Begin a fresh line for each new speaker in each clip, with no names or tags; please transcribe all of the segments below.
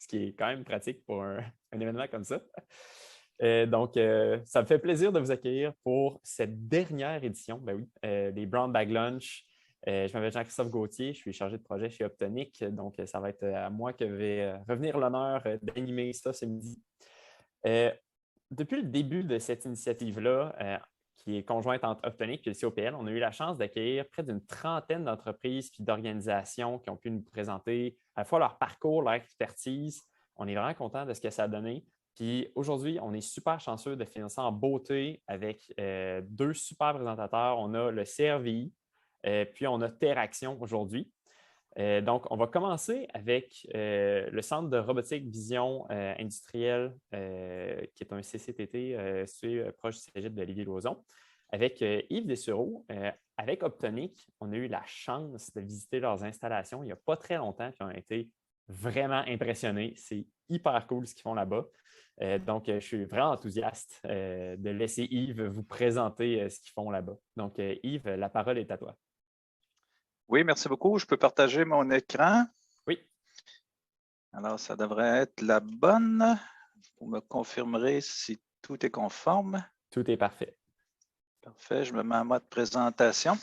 ce qui est quand même pratique pour un événement comme ça. Donc, ça me fait plaisir de vous accueillir pour cette dernière édition, ben oui, des Brown Bag Lunch. Je m'appelle Jean-Christophe Gauthier, je suis chargé de projet chez Optonic, donc ça va être à moi que va revenir l'honneur d'animer ça ce midi. Depuis le début de cette initiative-là, qui est conjointe entre Optonic et le COPL, on a eu la chance d'accueillir près d'une trentaine d'entreprises et d'organisations qui ont pu nous présenter à la fois leur parcours, leur expertise. On est vraiment content de ce que ça a donné. Puis aujourd'hui, on est super chanceux de finir ça en beauté avec deux super présentateurs. On a le CRVI, puis on a Teraction aujourd'hui. Donc, on va commencer avec le Centre de robotique vision industrielle, qui est un CCTT situé proche du cégep de Lévis-Lauzon, avec Yves Dessureau. Avec Optonic, on a eu la chance de visiter leurs installations il n'y a pas très longtemps, puis on a été vraiment impressionnés. C'est hyper cool ce qu'ils font là-bas. Donc, je suis vraiment enthousiaste de laisser Yves vous présenter ce qu'ils font là-bas. Donc, Yves, la parole est à toi.
Oui, merci beaucoup. Je peux partager mon écran?
Oui.
Alors, ça devrait être la bonne. Vous me confirmerez si tout est conforme.
Tout est parfait.
Parfait, je me mets en mode présentation.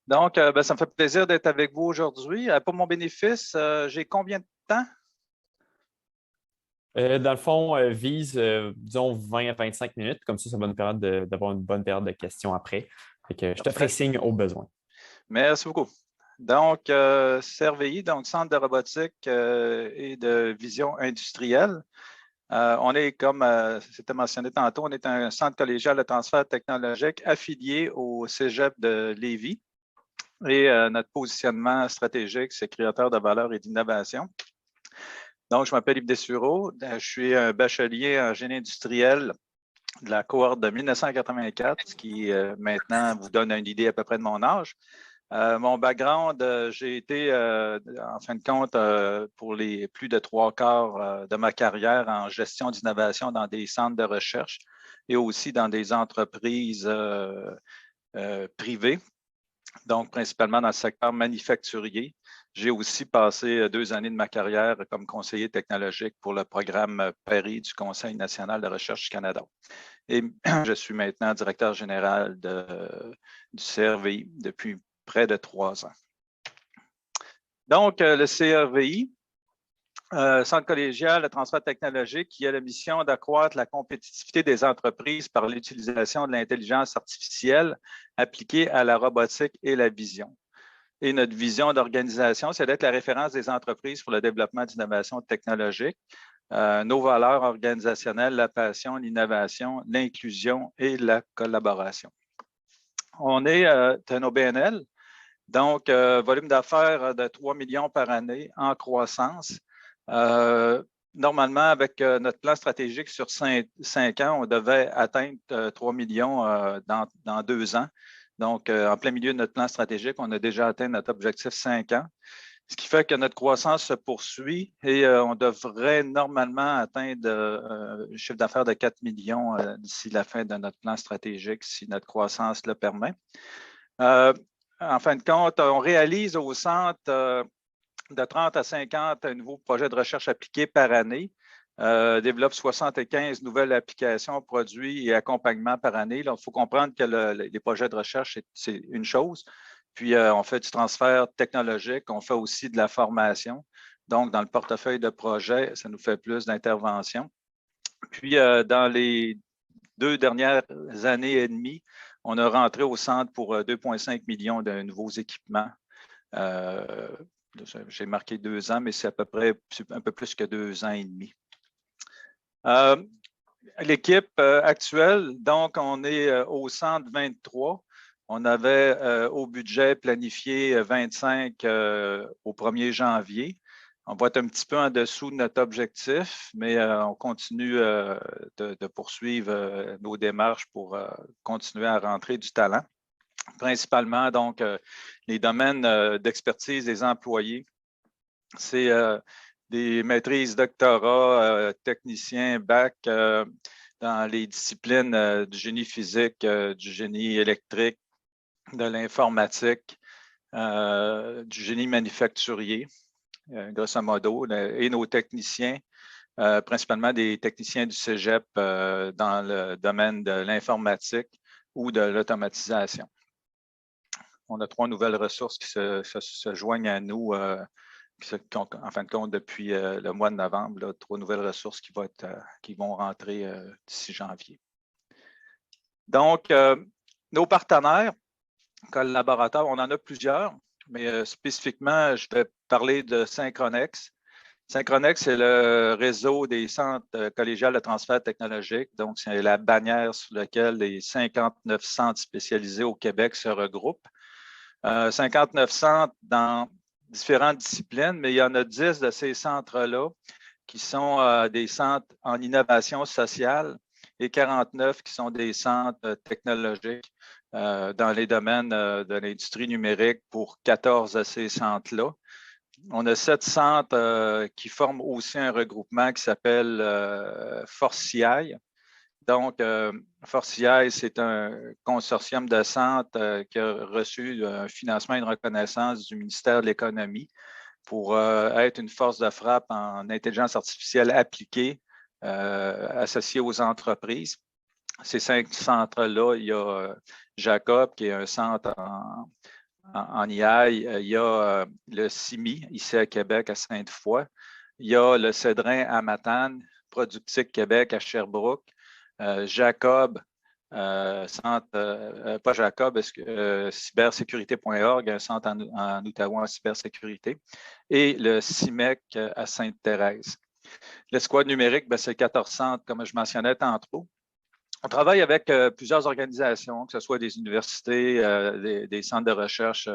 Donc, ça me fait plaisir d'être avec vous aujourd'hui. Pour mon bénéfice, j'ai combien de temps?
Dans le fond, vise, disons, 20 à 25 minutes. Comme ça va nous permettre d'avoir une bonne période de questions après. Fait que je te ferai signe au besoin.
Merci beaucoup. Donc, CRVI, donc Centre de robotique et de vision industrielle. On est, comme c'était mentionné tantôt, on est un centre collégial de transfert technologique affilié au Cégep de Lévis. Et notre positionnement stratégique, c'est créateur de valeur et d'innovation. Donc, je m'appelle Yves Dessureau. Je suis un bachelier en génie industriel de la cohorte de 1984, ce qui maintenant vous donne une idée à peu près de mon âge. Mon background, j'ai été, en fin de compte, pour les plus de 3/4 de ma carrière en gestion d'innovation dans des centres de recherche et aussi dans des entreprises privées, donc principalement dans le secteur manufacturier. J'ai aussi passé 2 années de ma carrière comme conseiller technologique pour le programme PERI du Conseil national de recherche du Canada. Et je suis maintenant directeur général du CRVI depuis près de 3 ans. Donc, le CRVI, Centre collégial de transfert technologique, qui a la mission d'accroître la compétitivité des entreprises par l'utilisation de l'intelligence artificielle appliquée à la robotique et la vision. Et notre vision d'organisation, c'est d'être la référence des entreprises pour le développement d'innovation technologique. Nos valeurs organisationnelles, la passion, l'innovation, l'inclusion et la collaboration. On est un OBNL, donc volume d'affaires de 3 millions par année en croissance. Normalement, avec notre plan stratégique sur 5 ans, on devait atteindre 3 millions dans 2 ans. Donc, en plein milieu de notre plan stratégique, on a déjà atteint notre objectif 5 ans, ce qui fait que notre croissance se poursuit et on devrait normalement atteindre un chiffre d'affaires de 4 millions d'ici la fin de notre plan stratégique, si notre croissance le permet. En fin de compte, on réalise au centre de 30 à 50 nouveaux projets de recherche appliqués par année. Développe 75 nouvelles applications, produits et accompagnements par année. Il faut comprendre que les projets de recherche, c'est une chose. Puis, on fait du transfert technologique, on fait aussi de la formation. Donc, dans le portefeuille de projets, ça nous fait plus d'interventions. Puis, dans les 2 dernières années et demie, on a rentré au centre pour 2,5 millions de nouveaux équipements. J'ai marqué 2 ans, mais c'est à peu près un peu plus que 2 ans et demi. L'équipe actuelle, donc on est au centre 23. On avait au budget planifié 25 au 1er janvier. On va être un petit peu en dessous de notre objectif, mais on continue de poursuivre nos démarches pour continuer à rentrer du talent. Principalement, donc, les domaines d'expertise des employés, c'est des maîtrises, doctorats, techniciens, bac dans les disciplines du génie physique, du génie électrique, de l'informatique, du génie manufacturier. grosso modo, et nos techniciens, principalement des techniciens du cégep dans le domaine de l'informatique ou de l'automatisation. On a 3 nouvelles ressources qui se joignent à nous, en fin de compte, depuis le mois de novembre, là, 3 nouvelles ressources qui vont rentrer d'ici janvier. Donc, nos partenaires, collaborateurs, on en a plusieurs, mais spécifiquement, je vais parler de Synchronex. Synchronex, c'est le réseau des centres collégiales de transfert technologique. Donc, c'est la bannière sur laquelle les 59 centres spécialisés au Québec se regroupent. 59 centres dans différentes disciplines, mais il y en a 10 de ces centres-là qui sont des centres en innovation sociale et 49 qui sont des centres technologiques dans les domaines de l'industrie numérique pour 14 de ces centres-là. On a 7 centres qui forment aussi un regroupement qui s'appelle ForceCI. Donc, ForceCI, c'est un consortium de centres qui a reçu un financement et une reconnaissance du ministère de l'Économie pour être une force de frappe en intelligence artificielle appliquée associée aux entreprises. Ces 5 centres-là, il y a Jacob, qui est un centre en AI. Il y a le CIMI, ici à Québec, à Sainte-Foy. Il y a le Cédrin à Matane, Productique Québec à Sherbrooke. Jacob, centre, pas Jacob, cybersécurité.org, un centre en Ottawa en cybersécurité, et le CIMEC à Sainte-Thérèse. L'escouade numérique, c'est 14 centres, comme je mentionnais tantôt. On travaille avec plusieurs organisations, que ce soit des universités, des centres de recherche,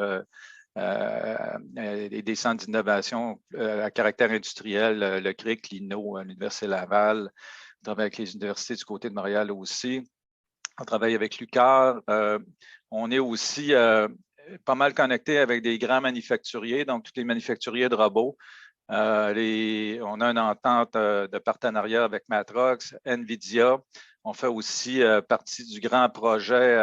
des centres d'innovation à caractère industriel, le CRIC, l'INO, l'Université Laval. On travaille avec les universités du côté de Montréal aussi. On travaille avec l'UQAR. On est aussi pas mal connecté avec des grands manufacturiers, donc tous les manufacturiers de robots. On a une entente de partenariat avec Matrox, NVIDIA. On fait aussi partie du grand projet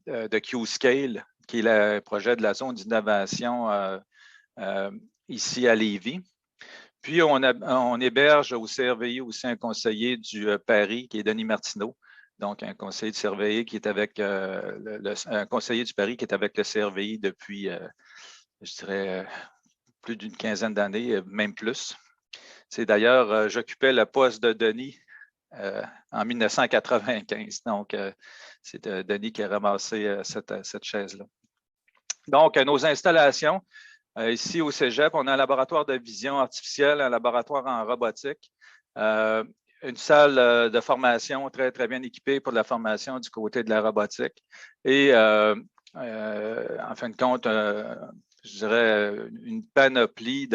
de Q-Scale, qui est le projet de la zone d'innovation ici à Lévis. Puis, on héberge au CRVI aussi un conseiller du Paris, qui est Denis Martineau. Donc, un conseiller du CRVI qui est avec un conseiller du Paris qui est avec le CRVI depuis, je dirais, plus d'une quinzaine d'années, même plus. C'est d'ailleurs, j'occupais le poste de Denis en 1995. Donc, c'est Denis qui a ramassé cette chaise-là. Donc, nos installations, ici au Cégep, on a un laboratoire de vision artificielle, un laboratoire en robotique, une salle de formation très, très bien équipée pour la formation du côté de la robotique et, en fin de compte, je dirais, une panoplie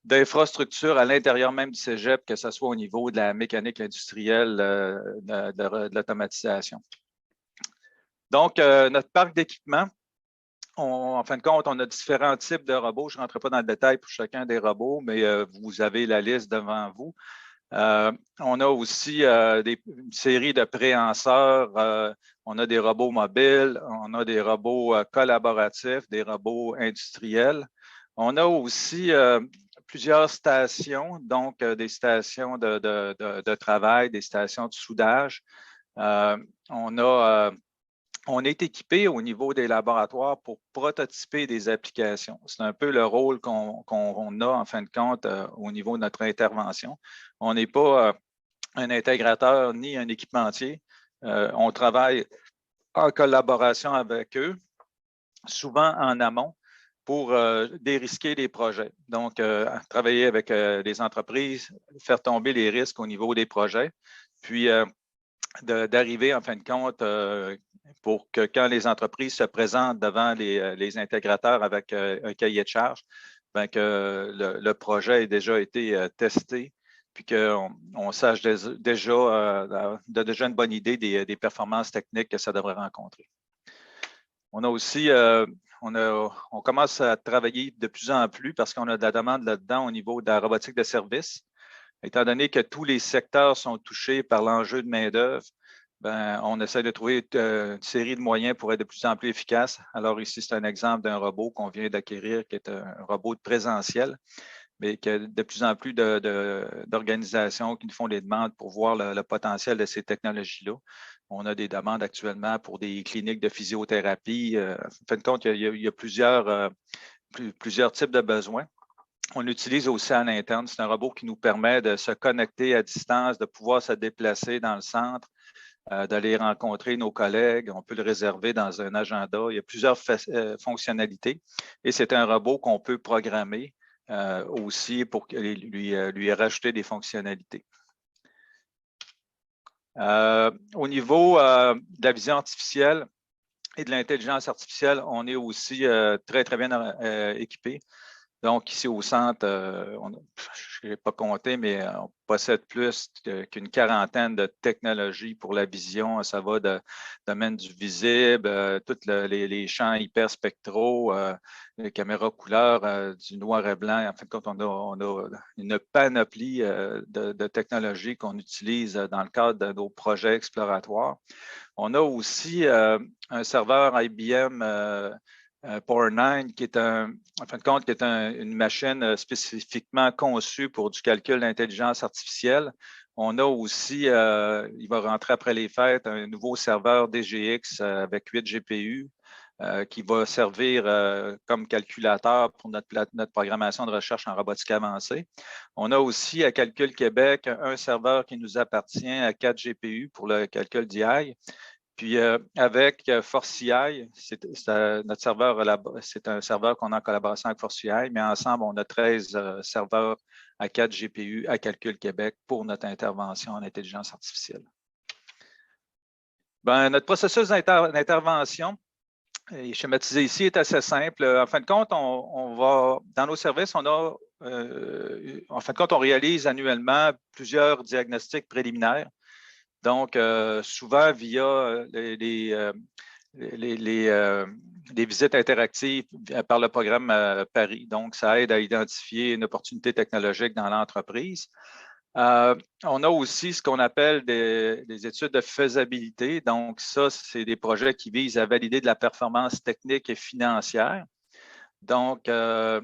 d'infrastructures à l'intérieur même du Cégep, que ce soit au niveau de la mécanique industrielle, de l'automatisation. Donc, notre parc d'équipement, en fin de compte, on a différents types de robots. Je ne rentre pas dans le détail pour chacun des robots, mais vous avez la liste devant vous. On a aussi une série de préhenseurs. On a des robots mobiles, on a des robots collaboratifs, des robots industriels. On a aussi plusieurs stations, donc des stations de travail, des stations de soudage. On est équipé au niveau des laboratoires pour prototyper des applications. C'est un peu le rôle qu'on a, en fin de compte, au niveau de notre intervention. On n'est pas un intégrateur ni un équipementier. On travaille en collaboration avec eux, souvent en amont, pour dérisquer les projets. Donc, travailler avec les entreprises, faire tomber les risques au niveau des projets, puis d'arriver, en fin de compte, pour que quand les entreprises se présentent devant les intégrateurs avec un cahier de charge, bien que le projet ait déjà été testé, puis qu'on sache déjà une bonne idée des performances techniques que ça devrait rencontrer. On a aussi, on commence à travailler de plus en plus parce qu'on a de la demande là-dedans au niveau de la robotique de service. Étant donné que tous les secteurs sont touchés par l'enjeu de main-d'œuvre, on essaie de trouver une série de moyens pour être de plus en plus efficace. Alors ici, c'est un exemple d'un robot qu'on vient d'acquérir, qui est un robot de présentiel, mais qu'il y a de plus en plus d'organisations qui nous font des demandes pour voir le potentiel de ces technologies-là. On a des demandes actuellement pour des cliniques de physiothérapie. En fin de compte, il y a plusieurs types de besoins. On l'utilise aussi à l'interne. C'est un robot qui nous permet de se connecter à distance, de pouvoir se déplacer dans le centre, d'aller rencontrer nos collègues. On peut le réserver dans un agenda. Il y a plusieurs fonctionnalités. Et c'est un robot qu'on peut programmer aussi pour lui rajouter des fonctionnalités. Au niveau de la vision artificielle et de l'intelligence artificielle, on est aussi très, très bien équipé. Donc, ici au centre, je n'ai pas compté, mais on possède plus qu'une quarantaine de technologies pour la vision. Ça va de domaine du visible, tous les champs hyperspectraux, les caméras couleurs, du noir et blanc. En fin de compte, on a une panoplie de technologies qu'on utilise dans le cadre de nos projets exploratoires. On a aussi un serveur IBM Power 9, qui est en fin de compte, qui est une machine spécifiquement conçue pour du calcul d'intelligence artificielle. On a aussi, il va rentrer après les fêtes, un nouveau serveur DGX avec 8 GPU qui va servir comme calculateur pour notre programmation de recherche en robotique avancée. On a aussi à Calcul Québec un serveur qui nous appartient à 4 GPU pour le calcul d'IA. Puis avec ForceCI, notre serveur, c'est un serveur qu'on a en collaboration avec ForceCI, mais ensemble, on a 13 serveurs à 4 GPU à Calcul Québec pour notre intervention en intelligence artificielle. Notre processus d'intervention, schématisé ici, est assez simple. En fin de compte, on va, dans nos services, en fin de compte, on réalise annuellement plusieurs diagnostics préliminaires. Donc, souvent via des visites interactives par le programme Paris. Donc, ça aide à identifier une opportunité technologique dans l'entreprise. On a aussi ce qu'on appelle des études de faisabilité. Donc, ça, c'est des projets qui visent à valider de la performance technique et financière. Donc, par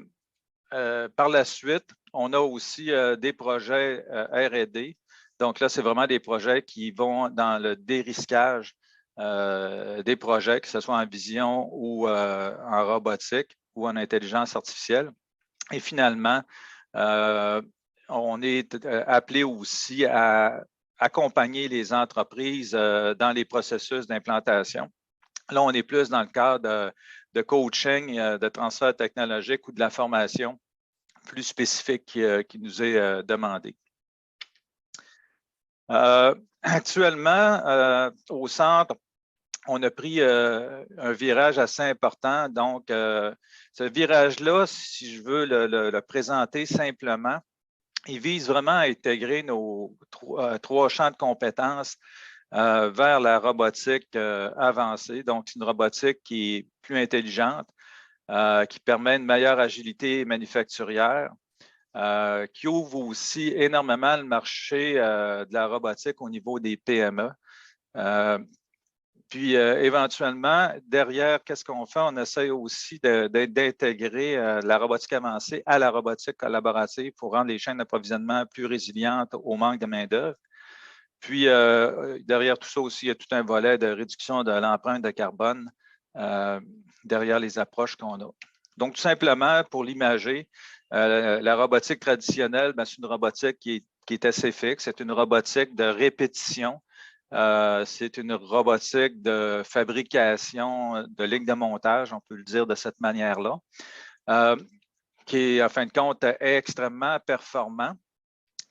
la suite, on a aussi des projets R&D. Donc là, c'est vraiment des projets qui vont dans le dérisquage des projets, que ce soit en vision ou en robotique ou en intelligence artificielle. Et finalement, on est appelé aussi à accompagner les entreprises dans les processus d'implantation. Là, on est plus dans le cadre de coaching, de transfert technologique ou de la formation plus spécifique qui nous est demandée. Actuellement, au centre, on a pris un virage assez important. Donc, ce virage-là, si je veux le présenter simplement, il vise vraiment à intégrer nos trois champs de compétences vers la robotique avancée. Donc, c'est une robotique qui est plus intelligente, qui permet une meilleure agilité manufacturière, qui ouvre aussi énormément le marché de la robotique au niveau des PME. Puis, éventuellement, derrière, qu'est-ce qu'on fait? On essaie aussi d'intégrer la robotique avancée à la robotique collaborative pour rendre les chaînes d'approvisionnement plus résilientes au manque de main-d'œuvre. Puis, derrière tout ça aussi, il y a tout un volet de réduction de l'empreinte de carbone derrière les approches qu'on a. Donc, tout simplement, pour l'imager, la robotique traditionnelle, c'est une robotique qui est assez fixe. C'est une robotique de répétition. C'est une robotique de fabrication de lignes de montage, on peut le dire de cette manière-là, qui est, en fin de compte, extrêmement performant.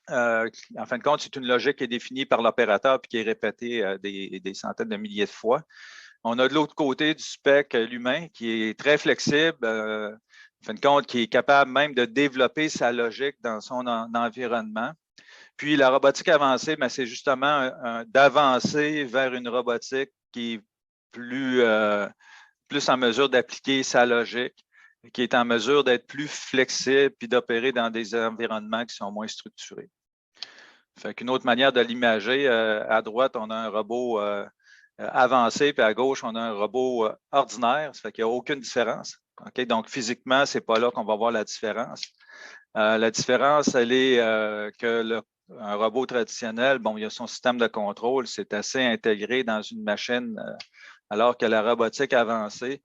En fin de compte, c'est une logique qui est définie par l'opérateur et qui est répétée des centaines de milliers de fois. On a de l'autre côté du spectre l'humain qui est très flexible, en fin de compte, qui est capable même de développer sa logique dans son environnement. Puis la robotique avancée, c'est justement d'avancer vers une robotique qui est plus en mesure d'appliquer sa logique, qui est en mesure d'être plus flexible puis d'opérer dans des environnements qui sont moins structurés. Fait qu'une autre manière de l'imager, à droite, on a un robot avancé, puis à gauche, on a un robot ordinaire. Ça fait qu'il n'y a aucune différence. Okay? Donc, physiquement, ce n'est pas là qu'on va voir la différence. La différence, elle est que un robot traditionnel, bon, il y a son système de contrôle, c'est assez intégré dans une machine, alors que la robotique avancée,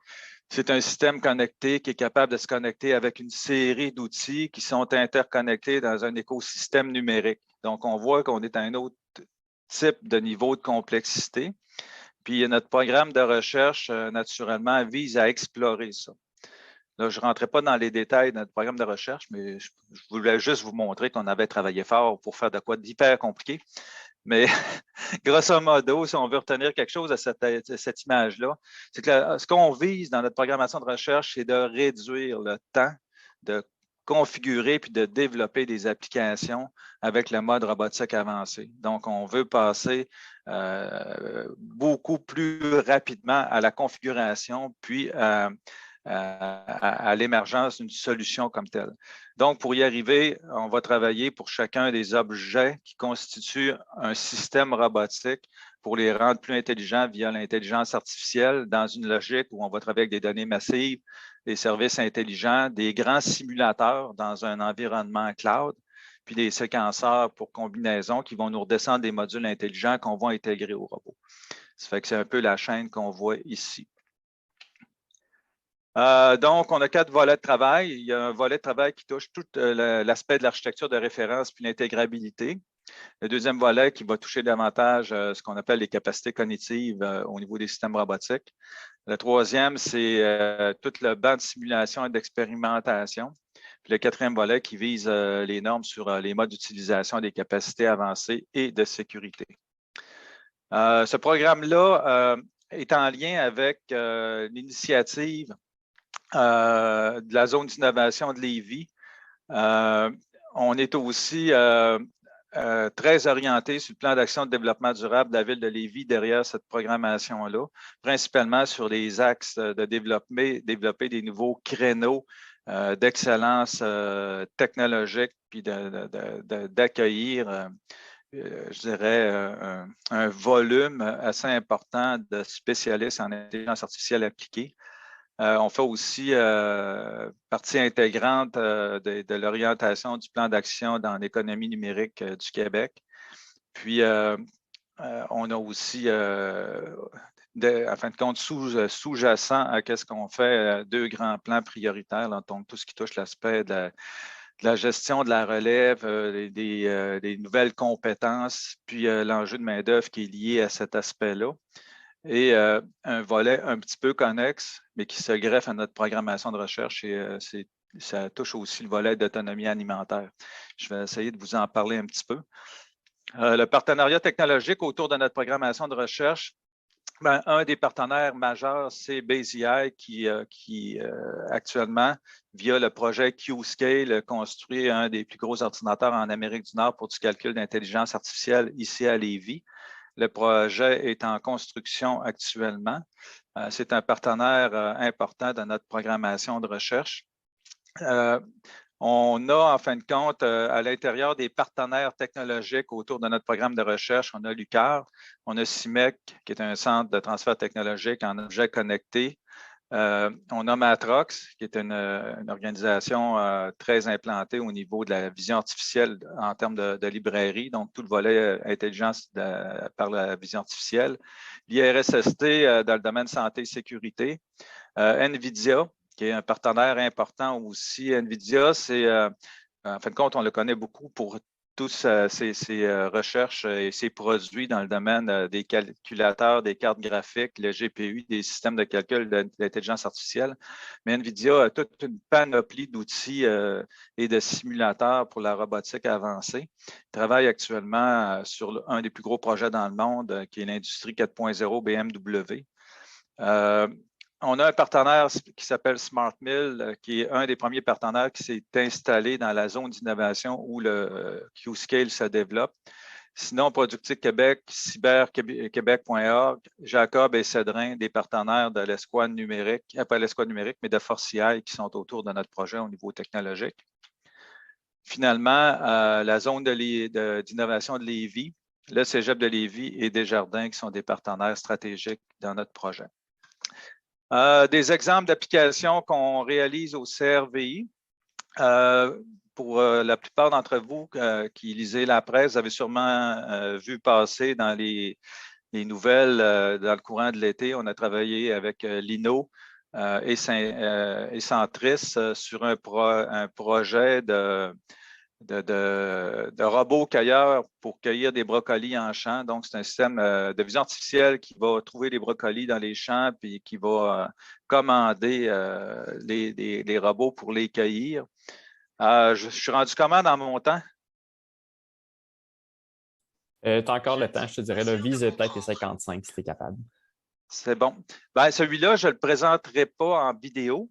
c'est un système connecté qui est capable de se connecter avec une série d'outils qui sont interconnectés dans un écosystème numérique. Donc, on voit qu'on est à un autre type de niveau de complexité. Puis, notre programme de recherche, naturellement, vise à explorer ça. Là, je ne rentrais pas dans les détails de notre programme de recherche, mais je voulais juste vous montrer qu'on avait travaillé fort pour faire de quoi d'hyper compliqué. Mais grosso modo, si on veut retenir quelque chose de cette image-là, c'est que ce qu'on vise dans notre programmation de recherche, c'est de réduire le temps de configurer puis de développer des applications avec le mode robotique avancé. Donc, on veut passer beaucoup plus rapidement à la configuration puis à l'émergence d'une solution comme telle. Donc, pour y arriver, on va travailler pour chacun des objets qui constituent un système robotique pour les rendre plus intelligents via l'intelligence artificielle dans une logique où on va travailler avec des données massives, des services intelligents, des grands simulateurs dans un environnement cloud, puis des séquenceurs pour combinaison qui vont nous redescendre des modules intelligents qu'on va intégrer au robot. Ça fait que c'est un peu la chaîne qu'on voit ici. Donc, on a 4 volets de travail. Il y a un volet de travail qui touche tout l'aspect de l'architecture de référence puis l'intégrabilité. Le deuxième volet qui va toucher davantage ce qu'on appelle les capacités cognitives au niveau des systèmes robotiques. Le troisième, c'est tout le banc de simulation et d'expérimentation. Puis le quatrième volet qui vise les normes sur les modes d'utilisation des capacités avancées et de sécurité. Ce programme-là est en lien avec l'initiative de la zone d'innovation de Lévis. On est aussi très orienté sur le plan d'action de développement durable de la ville de Lévis derrière cette programmation-là, principalement sur les axes de développer des nouveaux créneaux d'excellence technologique, puis d'accueillir, je dirais, un volume assez important de spécialistes en intelligence artificielle appliquée. On fait aussi partie intégrante de l'orientation du plan d'action dans l'économie numérique du Québec. Puis, on a aussi, en fin de compte, sous-jacent à ce qu'on fait, 2 grands plans prioritaires, là, donc tout ce qui touche l'aspect de la gestion de la relève, des nouvelles compétences, puis l'enjeu de main-d'œuvre qui est lié à cet aspect-là. Et un volet un petit peu connexe, mais qui se greffe à notre programmation de recherche, et ça touche aussi le volet d'autonomie alimentaire. Je vais essayer de vous en parler un petit peu. Le partenariat technologique autour de notre programmation de recherche, un des partenaires majeurs, c'est BaseEI qui actuellement, via le projet QScale, construit un des plus gros ordinateurs en Amérique du Nord pour du calcul d'intelligence artificielle ici à Lévis. Le projet est en construction actuellement. C'est un partenaire important de notre programmation de recherche. On a, en fin de compte, à l'intérieur des partenaires technologiques autour de notre programme de recherche, on a l'UQAR, on a CIMEC, qui est un centre de transfert technologique en objets connectés. On a Matrox, qui est une organisation très implantée au niveau de la vision artificielle en termes de librairie, donc tout le volet intelligence par la vision artificielle. L'IRSST dans le domaine santé et sécurité. NVIDIA, qui est un partenaire important aussi. NVIDIA, c'est, en fin de compte, on le connaît beaucoup pour tous ses recherches et ses produits dans le domaine des calculateurs, des cartes graphiques, le GPU, des systèmes de calcul d'intelligence artificielle. Mais NVIDIA a toute une panoplie d'outils et de simulateurs pour la robotique avancée. Il travaille actuellement sur un des plus gros projets dans le monde, qui est l'industrie 4.0 BMW. On a un partenaire qui s'appelle SmartMill, qui est un des premiers partenaires qui s'est installé dans la zone d'innovation où le QScale se développe. Sinon, Productique Québec, cyberquebec.org, Jacob et Cédrin, des partenaires de l'escouade numérique, pas l'escouade numérique, mais de Force AI qui sont autour de notre projet au niveau technologique. finalement, la zone d'innovation de Lévis, le Cégep de Lévis et Desjardins qui sont des partenaires stratégiques dans notre projet. Des exemples d'applications qu'on réalise au CRVI. Pour la plupart d'entre vous qui lisez la presse, vous avez sûrement vu passer dans les nouvelles dans le courant de l'été. On a travaillé avec l'INO et Centris sur un projet de robots cueilleurs pour cueillir des brocolis en champ. Donc, c'est un système de vision artificielle qui va trouver les brocolis dans les champs puis qui va commander les robots pour les cueillir. Je suis rendu comment dans mon temps?
Tu as encore le temps, je te dirais. Vise peut-être les 55 si tu es capable.
C'est bon. Ben, celui-là, je ne le présenterai pas en vidéo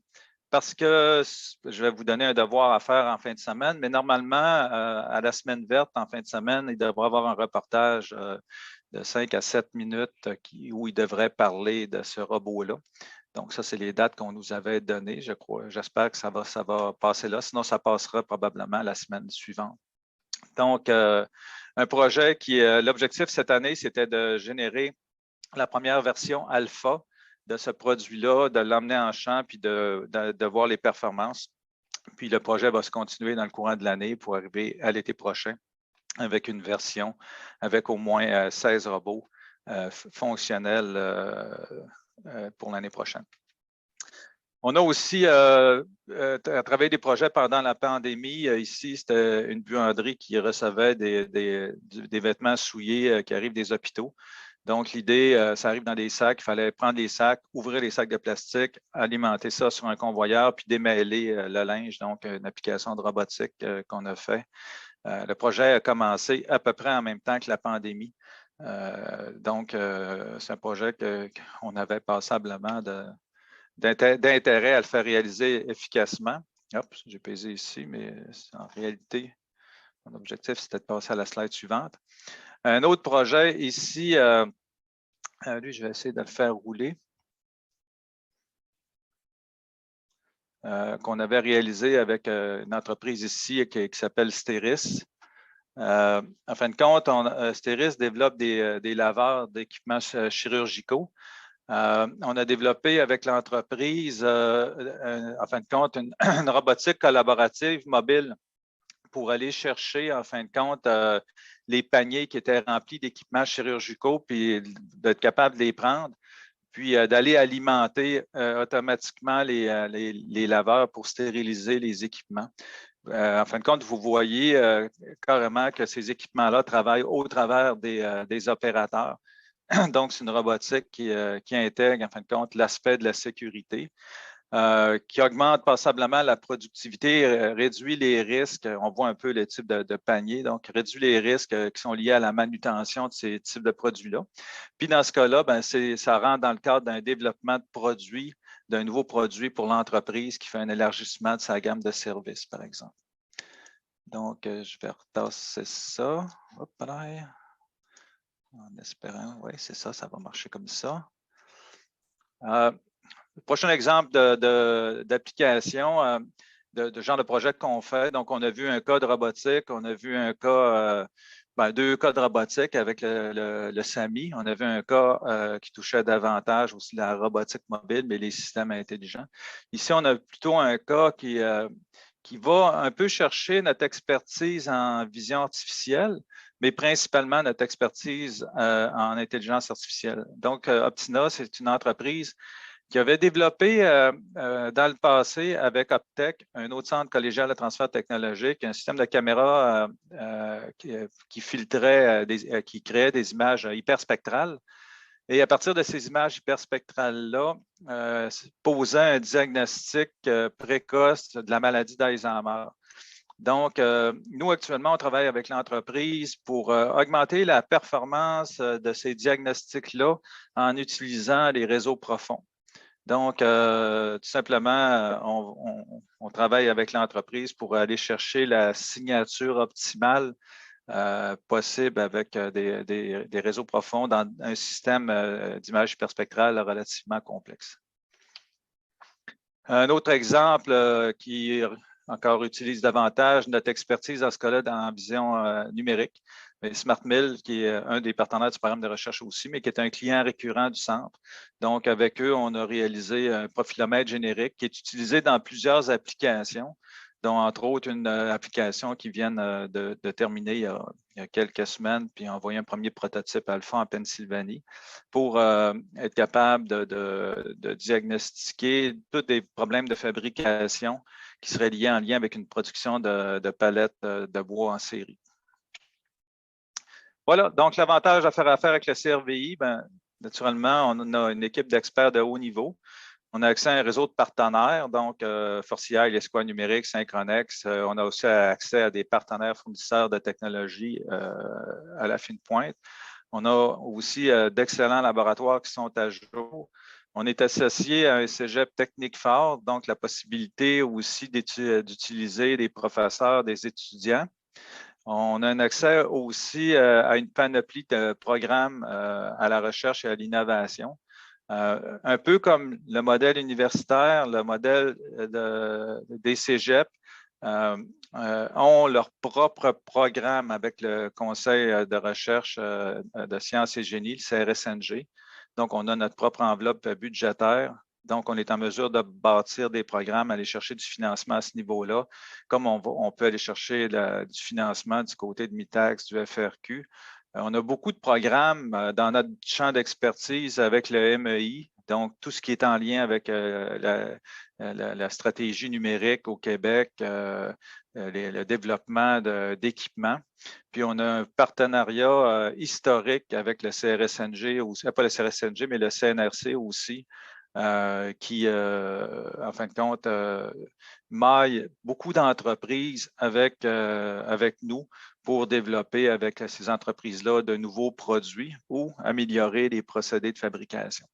parce que je vais vous donner un devoir à faire en fin de semaine, mais normalement, à la semaine verte, en fin de semaine, il devrait y avoir un reportage de 5 à 7 minutes où il devrait parler de ce robot-là. Donc, ça, c'est les dates qu'on nous avait données, je crois. J'espère que ça va passer là. Sinon, ça passera probablement la semaine suivante. Donc, un projet qui, l'objectif cette année, c'était de générer la première version alpha de ce produit-là, de l'emmener en champ puis de voir les performances. Puis, le projet va se continuer dans le courant de l'année pour arriver à l'été prochain avec une version avec au moins 16 robots fonctionnels pour l'année prochaine. On a aussi travaillé des projets pendant la pandémie. Ici, c'était une buanderie qui recevait des vêtements souillés qui arrivent des hôpitaux. Donc, l'idée, ça arrive dans des sacs. Il fallait prendre les sacs, ouvrir les sacs de plastique, alimenter ça sur un convoyeur, puis démêler le linge. Donc, une application de robotique qu'on a fait. Le projet a commencé à peu près en même temps que la pandémie. Donc, c'est un projet qu'on avait passablement d'intérêt à le faire réaliser efficacement. Hop, j'ai pesé ici, mais en réalité, mon objectif, c'était de passer à la slide suivante. Un autre projet ici, lui, je vais essayer de le faire rouler, qu'on avait réalisé avec une entreprise ici qui s'appelle Steris. En fin de compte, Steris développe des laveurs d'équipements chirurgicaux. On a développé avec l'entreprise, en fin de compte, une robotique collaborative mobile pour aller chercher, en fin de compte, les paniers qui étaient remplis d'équipements chirurgicaux, puis d'être capable de les prendre, puis d'aller alimenter automatiquement les laveurs pour stériliser les équipements. En fin de compte, vous voyez carrément que ces équipements-là travaillent au travers des opérateurs. Donc, c'est une robotique qui intègre, en fin de compte, l'aspect de la sécurité, qui augmente passablement la productivité, réduit les risques. On voit un peu le type de panier, donc réduit les risques qui sont liés à la manutention de ces types de produits-là. Puis, dans ce cas-là, ça rentre dans le cadre d'un développement de produits, d'un nouveau produit pour l'entreprise qui fait un élargissement de sa gamme de services, par exemple. Donc, je vais retasser ça. Hop là. En espérant, oui, c'est ça, ça va marcher comme ça. Le prochain exemple d'application, de genre de projet qu'on fait. Donc, on a vu un cas de robotique, on a vu un cas, deux cas de robotique avec le SAMI. On a vu un cas qui touchait davantage aussi la robotique mobile, mais les systèmes intelligents. Ici, on a plutôt un cas qui va un peu chercher notre expertise en vision artificielle, mais principalement notre expertise en intelligence artificielle. Donc, Optina, c'est une entreprise qui avait développé dans le passé avec Optech, un autre centre collégial de transfert technologique, un système de caméra qui filtrait, qui créait des images hyperspectrales. Et à partir de ces images hyperspectrales-là, posait un diagnostic précoce de la maladie d'Alzheimer. Donc, nous, actuellement, on travaille avec l'entreprise pour augmenter la performance de ces diagnostics-là en utilisant les réseaux profonds. Donc, tout simplement, on travaille avec l'entreprise pour aller chercher la signature optimale possible avec des réseaux profonds dans un système d'image hyperspectrale relativement complexe. Un autre exemple qui encore utilise davantage notre expertise dans ce cas-là en vision numérique. Mais SmartMill, qui est un des partenaires du programme de recherche aussi, mais qui est un client récurrent du centre. Donc, avec eux, on a réalisé un profilomètre générique qui est utilisé dans plusieurs applications, dont entre autres une application qui vient de terminer il y a quelques semaines, puis envoyer un premier prototype alpha en Pennsylvanie pour être capable de diagnostiquer tous les problèmes de fabrication qui seraient liés en lien avec une production de palettes de bois en série. Voilà, donc l'avantage à faire affaire avec le CRVI, naturellement, on a une équipe d'experts de haut niveau. On a accès à un réseau de partenaires, donc Forcière, l'Esquire numérique, Synchronex. On a aussi accès à des partenaires fournisseurs de technologies à la fine pointe. On a aussi d'excellents laboratoires qui sont à jour. On est associé à un cégep technique fort, donc la possibilité aussi d'utiliser des professeurs, des étudiants. On a un accès aussi à une panoplie de programmes à la recherche et à l'innovation. Un peu comme le modèle universitaire, le modèle des cégeps ont leur propre programme avec le Conseil de recherche de sciences et génie, le CRSNG. Donc, on a notre propre enveloppe budgétaire. Donc, on est en mesure de bâtir des programmes, aller chercher du financement à ce niveau-là, comme on peut aller chercher du financement du côté de MITAX, du FRQ. On a beaucoup de programmes dans notre champ d'expertise avec le MEI, donc tout ce qui est en lien avec la stratégie numérique au Québec, le développement d'équipements. Puis on a un partenariat historique avec le CRSNG, pas le CRSNG, mais le CNRC aussi, qui, en fin de compte, maille beaucoup d'entreprises avec nous pour développer avec ces entreprises-là de nouveaux produits ou améliorer les procédés de fabrication.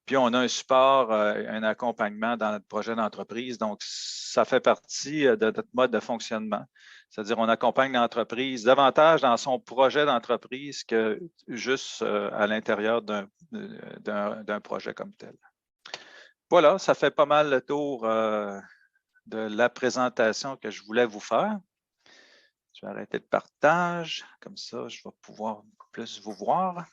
Puis, on a un support, un accompagnement dans notre projet d'entreprise. Donc, ça fait partie de notre mode de fonctionnement. C'est-à-dire, on accompagne l'entreprise davantage dans son projet d'entreprise que juste à l'intérieur d'un projet comme tel. Voilà, ça fait pas mal le tour de la présentation que je voulais vous faire. Je vais arrêter le partage. Comme ça, je vais pouvoir plus vous voir.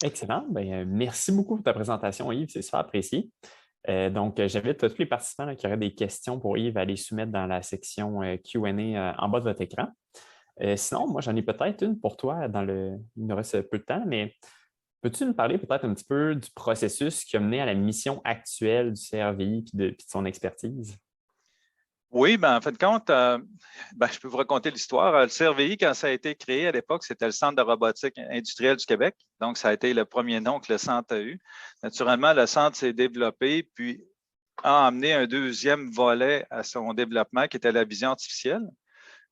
Excellent. Merci beaucoup pour ta présentation, Yves. C'est super apprécié. Donc, j'invite tous les participants là, qui auraient des questions pour Yves à les soumettre dans la section Q&A en bas de votre écran. Sinon, moi, j'en ai peut-être une pour toi. Il nous reste peu de temps, mais peux-tu nous parler peut-être un petit peu du processus qui a mené à la mission actuelle du CRVI et de son expertise?
Oui, en fin de compte, je peux vous raconter l'histoire. Le CRVI, quand ça a été créé à l'époque, c'était le Centre de robotique industrielle du Québec. Donc, ça a été le premier nom que le centre a eu. Naturellement, le centre s'est développé, puis a amené un deuxième volet à son développement, qui était la vision artificielle.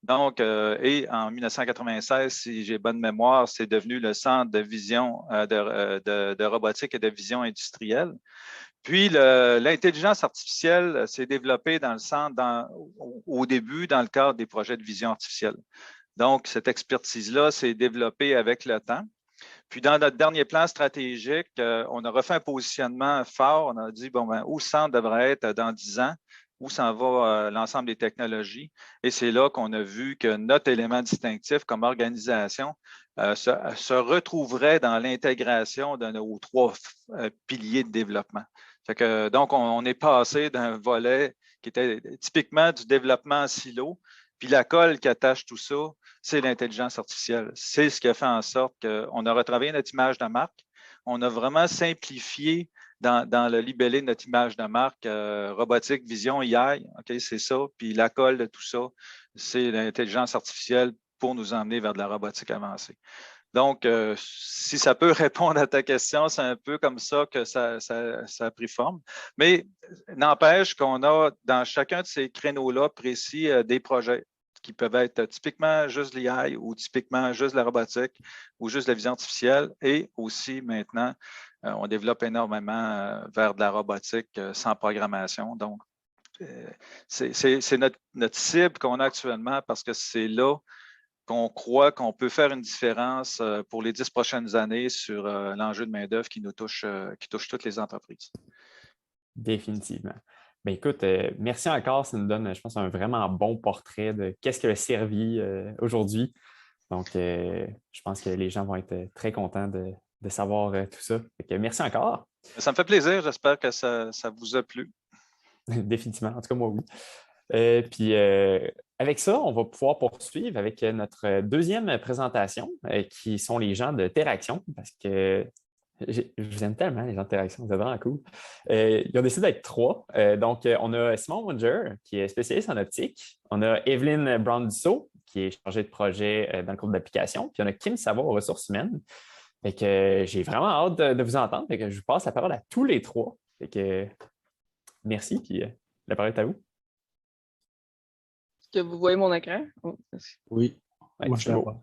Donc, et en 1996, si j'ai bonne mémoire, c'est devenu le Centre de vision de robotique et de vision industrielle. Puis, l'intelligence artificielle s'est développée dans le centre au début dans le cadre des projets de vision artificielle. Donc, cette expertise-là s'est développée avec le temps. Puis, dans notre dernier plan stratégique, on a refait un positionnement fort. On a dit, où le centre devrait être dans 10 ans, où s'en va l'ensemble des technologies. Et c'est là qu'on a vu que notre élément distinctif comme organisation se retrouverait dans l'intégration de nos 3 piliers de développement. Donc, on est passé d'un volet qui était typiquement du développement en silo, puis la colle qui attache tout ça, c'est l'intelligence artificielle. C'est ce qui a fait en sorte qu'on a retravaillé notre image de marque. On a vraiment simplifié dans le libellé de notre image de marque, robotique, vision, AI, OK, c'est ça. Puis la colle de tout ça, c'est l'intelligence artificielle pour nous emmener vers de la robotique avancée. Donc, si ça peut répondre à ta question, c'est un peu comme ça que ça a pris forme. Mais n'empêche qu'on a dans chacun de ces créneaux-là précis des projets qui peuvent être typiquement juste l'IA ou typiquement juste la robotique ou juste la vision artificielle. Et aussi maintenant, on développe énormément vers de la robotique sans programmation. Donc, c'est notre cible qu'on a actuellement parce que c'est là qu'on croit qu'on peut faire une différence pour les 10 prochaines années sur l'enjeu de main-d'œuvre qui touche toutes les entreprises.
Définitivement. Ben écoute, merci encore. Ça nous donne, je pense, un vraiment bon portrait de qu'est-ce que le servi aujourd'hui. Donc, je pense que les gens vont être très contents de savoir tout ça. Fait que merci encore.
Ça me fait plaisir. J'espère que ça vous a plu.
Définitivement. En tout cas, moi, oui. Puis, avec ça, on va pouvoir poursuivre avec notre deuxième présentation, qui sont les gens de Teraction, parce que je vous aime tellement, les gens de Teraction, c'est vraiment cool. Ils ont décidé d'être trois. Donc, on a Simon Winger, qui est spécialiste en optique. On a Evelyne Brown-Dussault, qui est chargée de projet dans le groupe d'application. Puis, on a Kim Savoie aux ressources humaines. Fait que j'ai vraiment hâte de vous entendre. Fait que je vous passe la parole à tous les trois. Fait que merci, puis la parole est à vous.
Est-ce que vous voyez mon écran? Oh,
Oui,
Ouais,
moi je
c'est
la
beau.
vois.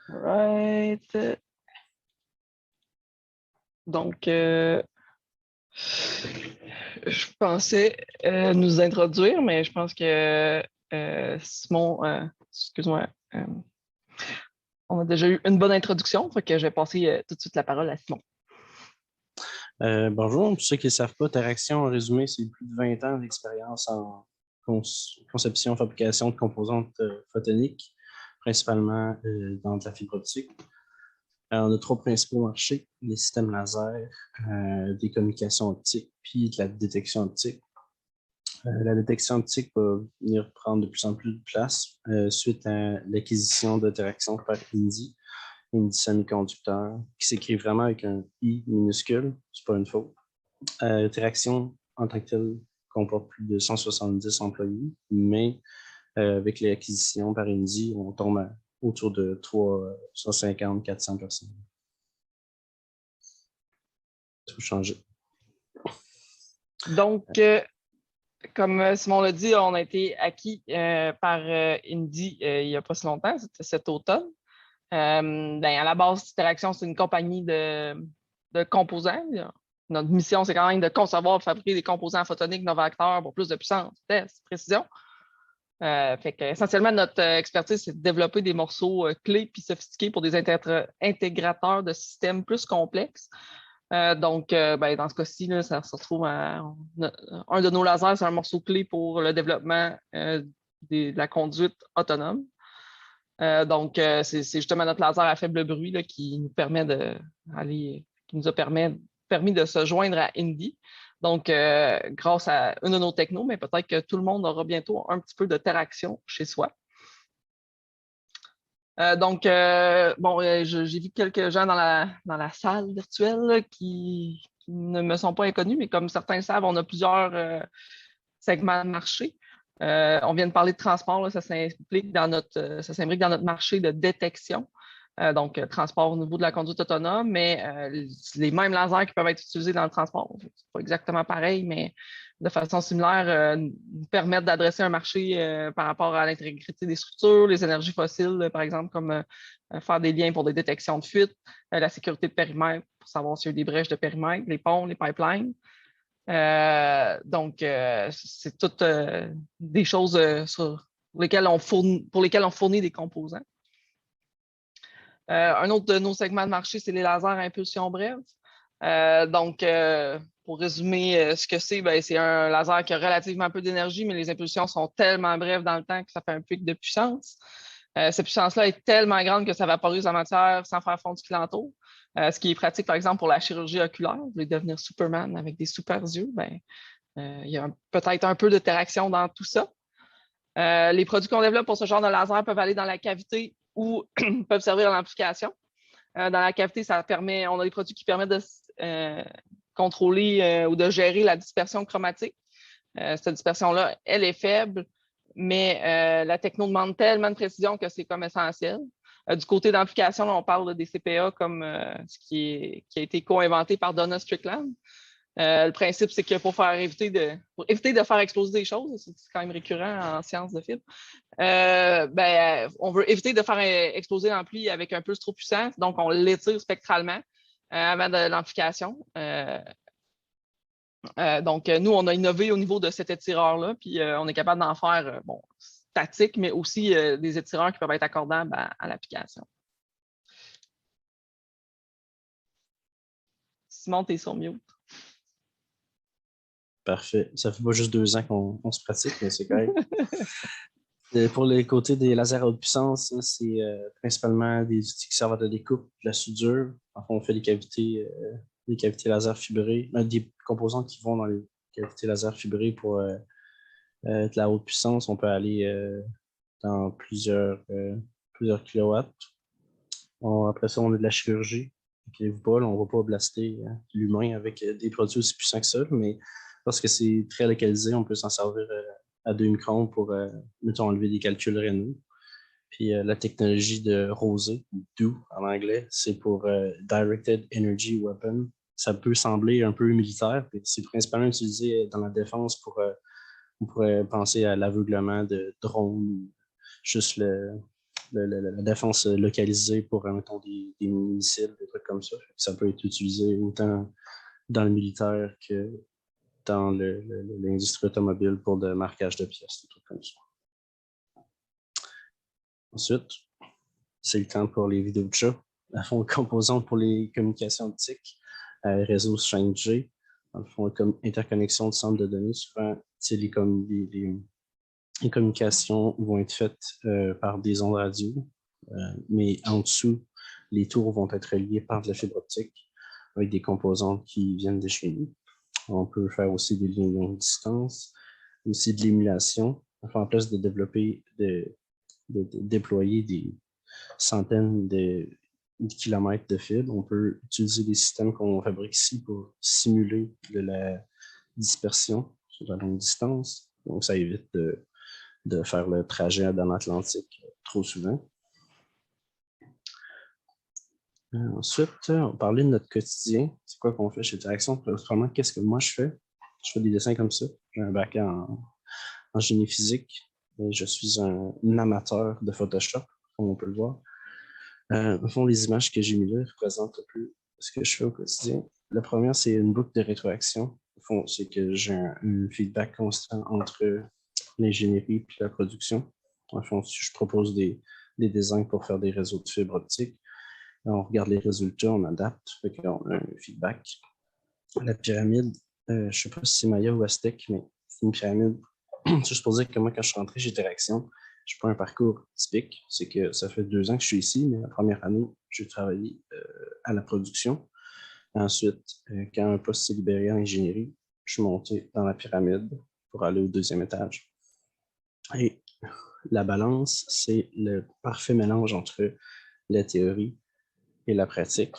right. Donc, je pensais nous introduire, mais je pense que Simon, excuse-moi, on a déjà eu une bonne introduction, fait que je vais passer tout de suite la parole à Simon.
Bonjour, pour ceux qui ne savent pas, Teraction, en résumé, c'est plus de 20 ans d'expérience en conception, fabrication de composantes photoniques, principalement dans de la fibre optique. On a trois principaux marchés, les systèmes laser, des communications optiques, puis de la détection optique. La détection optique va venir prendre de plus en plus de place suite à l'acquisition de Teraction par Indie Semiconducteur, qui s'écrit vraiment avec un I minuscule, c'est pas une faute. Teraction, en tant que telle, comporte plus de 170 employés, mais avec l'acquisition par Indie, on tombe autour de 350-400 personnes. Tout changer.
Donc, comme Simon l'a dit, on a été acquis par Indie il n'y a pas si longtemps, c'était cet automne. À la base, Teraction, c'est une compagnie de composants. Notre mission, c'est quand même de concevoir et fabriquer des composants photoniques novateurs pour plus de puissance, vitesse, précision. Fait que, essentiellement, notre expertise, c'est de développer des morceaux clés puis sophistiqués pour des intégrateurs de systèmes plus complexes. Dans ce cas-ci, là, ça se retrouve un de nos lasers, c'est un morceau clé pour le développement de la conduite autonome. C'est justement notre laser à faible bruit là, qui nous permet qui nous a permis de se joindre à Indie. Donc, grâce à une de nos technos, mais peut-être que tout le monde aura bientôt un petit peu de Teraction chez soi. J'ai vu quelques gens dans la salle virtuelle là, qui ne me sont pas inconnus, mais comme certains le savent, on a plusieurs segments de marché. On vient de parler de transport, là, ça s'imbrique dans notre marché de détection. Transport au niveau de la conduite autonome, mais les mêmes lasers qui peuvent être utilisés dans le transport. C'est pas exactement pareil, mais de façon similaire, nous permettent d'adresser un marché par rapport à l'intégrité des structures, les énergies fossiles, par exemple, comme faire des liens pour des détections de fuite, la sécurité de périmètre, pour savoir s'il y a eu des brèches de périmètre, les ponts, les pipelines. C'est toutes des choses pour lesquelles on fournit des composants. Un autre de nos segments de marché, c'est les lasers à impulsion brève. Pour résumer ce que c'est un laser qui a relativement peu d'énergie, mais les impulsions sont tellement brèves dans le temps que ça fait un pic de puissance. Cette puissance-là est tellement grande que ça vaporise la matière sans faire fondre ce qui l'entoure. Ce qui est pratique, par exemple, pour la chirurgie oculaire. Vous voulez devenir Superman avec des super yeux, il y a peut-être un peu de Teraction dans tout ça. Les produits qu'on développe pour ce genre de laser peuvent aller dans la cavité ou peuvent servir à l'amplification. Dans la cavité, on a des produits qui permettent de contrôler ou de gérer la dispersion chromatique. Cette dispersion-là, elle est faible, mais la techno demande tellement de précision que c'est comme essentiel. Du côté d'application, on parle des CPA comme ce qui a été co-inventé par Donna Strickland. Le principe, c'est que pour éviter de faire exploser des choses, c'est quand même récurrent en sciences de fibre, on veut éviter de faire exploser l'ampli avec un pulse trop puissant, donc on l'étire spectralement avant de l'amplification. Nous, on a innové au niveau de cet étireur-là, puis on est capable d'en faire statique, mais aussi des étireurs qui peuvent être accordables à l'application. Simon, tu es sur mute.
Parfait. Ça fait pas juste 2 ans qu'on se pratique, mais c'est correct. Pour les côtés des lasers à haute puissance, ça, c'est principalement des outils qui servent à la découpe, de la soudure. Enfin, on fait des cavités laser fibrées, des composants qui vont dans les cavités laser fibrées pour de la haute puissance. On peut aller dans plusieurs kilowatts. Après ça, on a de la chirurgie. Inquiétez-vous pas, là, on ne va pas blaster l'humain avec des produits aussi puissants que ça, mais parce que c'est très localisé, on peut s'en servir à 2 microns pour, mettons, enlever des calculs rénaux. Puis la technologie de Rosé, DO en anglais, c'est pour Directed Energy Weapon. Ça peut sembler un peu militaire, puis c'est principalement utilisé dans la défense pour, on pourrait penser à l'aveuglement de drones, juste la défense localisée pour, mettons, des missiles, des trucs comme ça. Ça peut être utilisé autant dans le militaire que dans l'industrie automobile pour le marquage de pièces, des trucs comme ça. Ensuite, c'est le temps pour les vidéos de chat. À fond, composante pour les communications optiques, réseau 5G, dans le fond, comme interconnexion de centres de données. Souvent, les communications vont être faites par des ondes radio, mais en dessous, les tours vont être reliées par de la fibre optique avec des composantes qui viennent de chez nous. On peut faire aussi des lignes longue distance, aussi de l'émulation. Enfin, en place de développer, de déployer des centaines de kilomètres de fibres, on peut utiliser des systèmes qu'on fabrique ici pour simuler de la dispersion sur la longue distance. Donc, ça évite de faire le trajet dans l'Atlantique trop souvent. Ensuite, on va parler de notre quotidien. C'est quoi qu'on fait chez Interaction? Principalement, qu'est-ce que moi je fais? Je fais des dessins comme ça. J'ai un bac en génie physique. Et je suis un amateur de Photoshop, comme on peut le voir. Au fond, les images que j'ai mises là représentent un peu ce que je fais au quotidien. La première, c'est une boucle de rétroaction. Au fond, c'est que j'ai un feedback constant entre l'ingénierie et la production. En fond, je propose des designs pour faire des réseaux de fibres optiques. On regarde les résultats, on adapte, fait qu'on a un feedback. La pyramide, je ne sais pas si c'est Maya ou Aztec, mais c'est une pyramide. Juste pour dire que moi, quand je suis rentré chez Interaction, je n'ai pas un parcours typique. C'est que ça fait 2 ans que je suis ici, mais la première année, j'ai travaillé à la production. Ensuite, quand un poste s'est libéré en ingénierie, je suis monté dans la pyramide pour aller au 2e étage. Et la balance, c'est le parfait mélange entre la théorie et la pratique.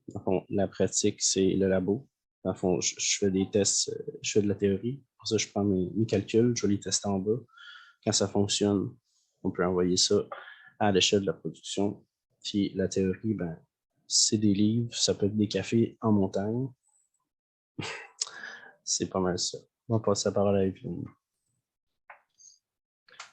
Dans le fond, la pratique, c'est le labo. Dans le fond, je fais des tests, je fais de la théorie. Pour ça, je prends mes calculs, je vais les tester en bas. Quand ça fonctionne, on peut envoyer ça à l'échelle de la production. Puis la théorie, ben, c'est des livres, ça peut être des cafés en montagne. C'est pas mal ça. On va passer la parole à Evelyne.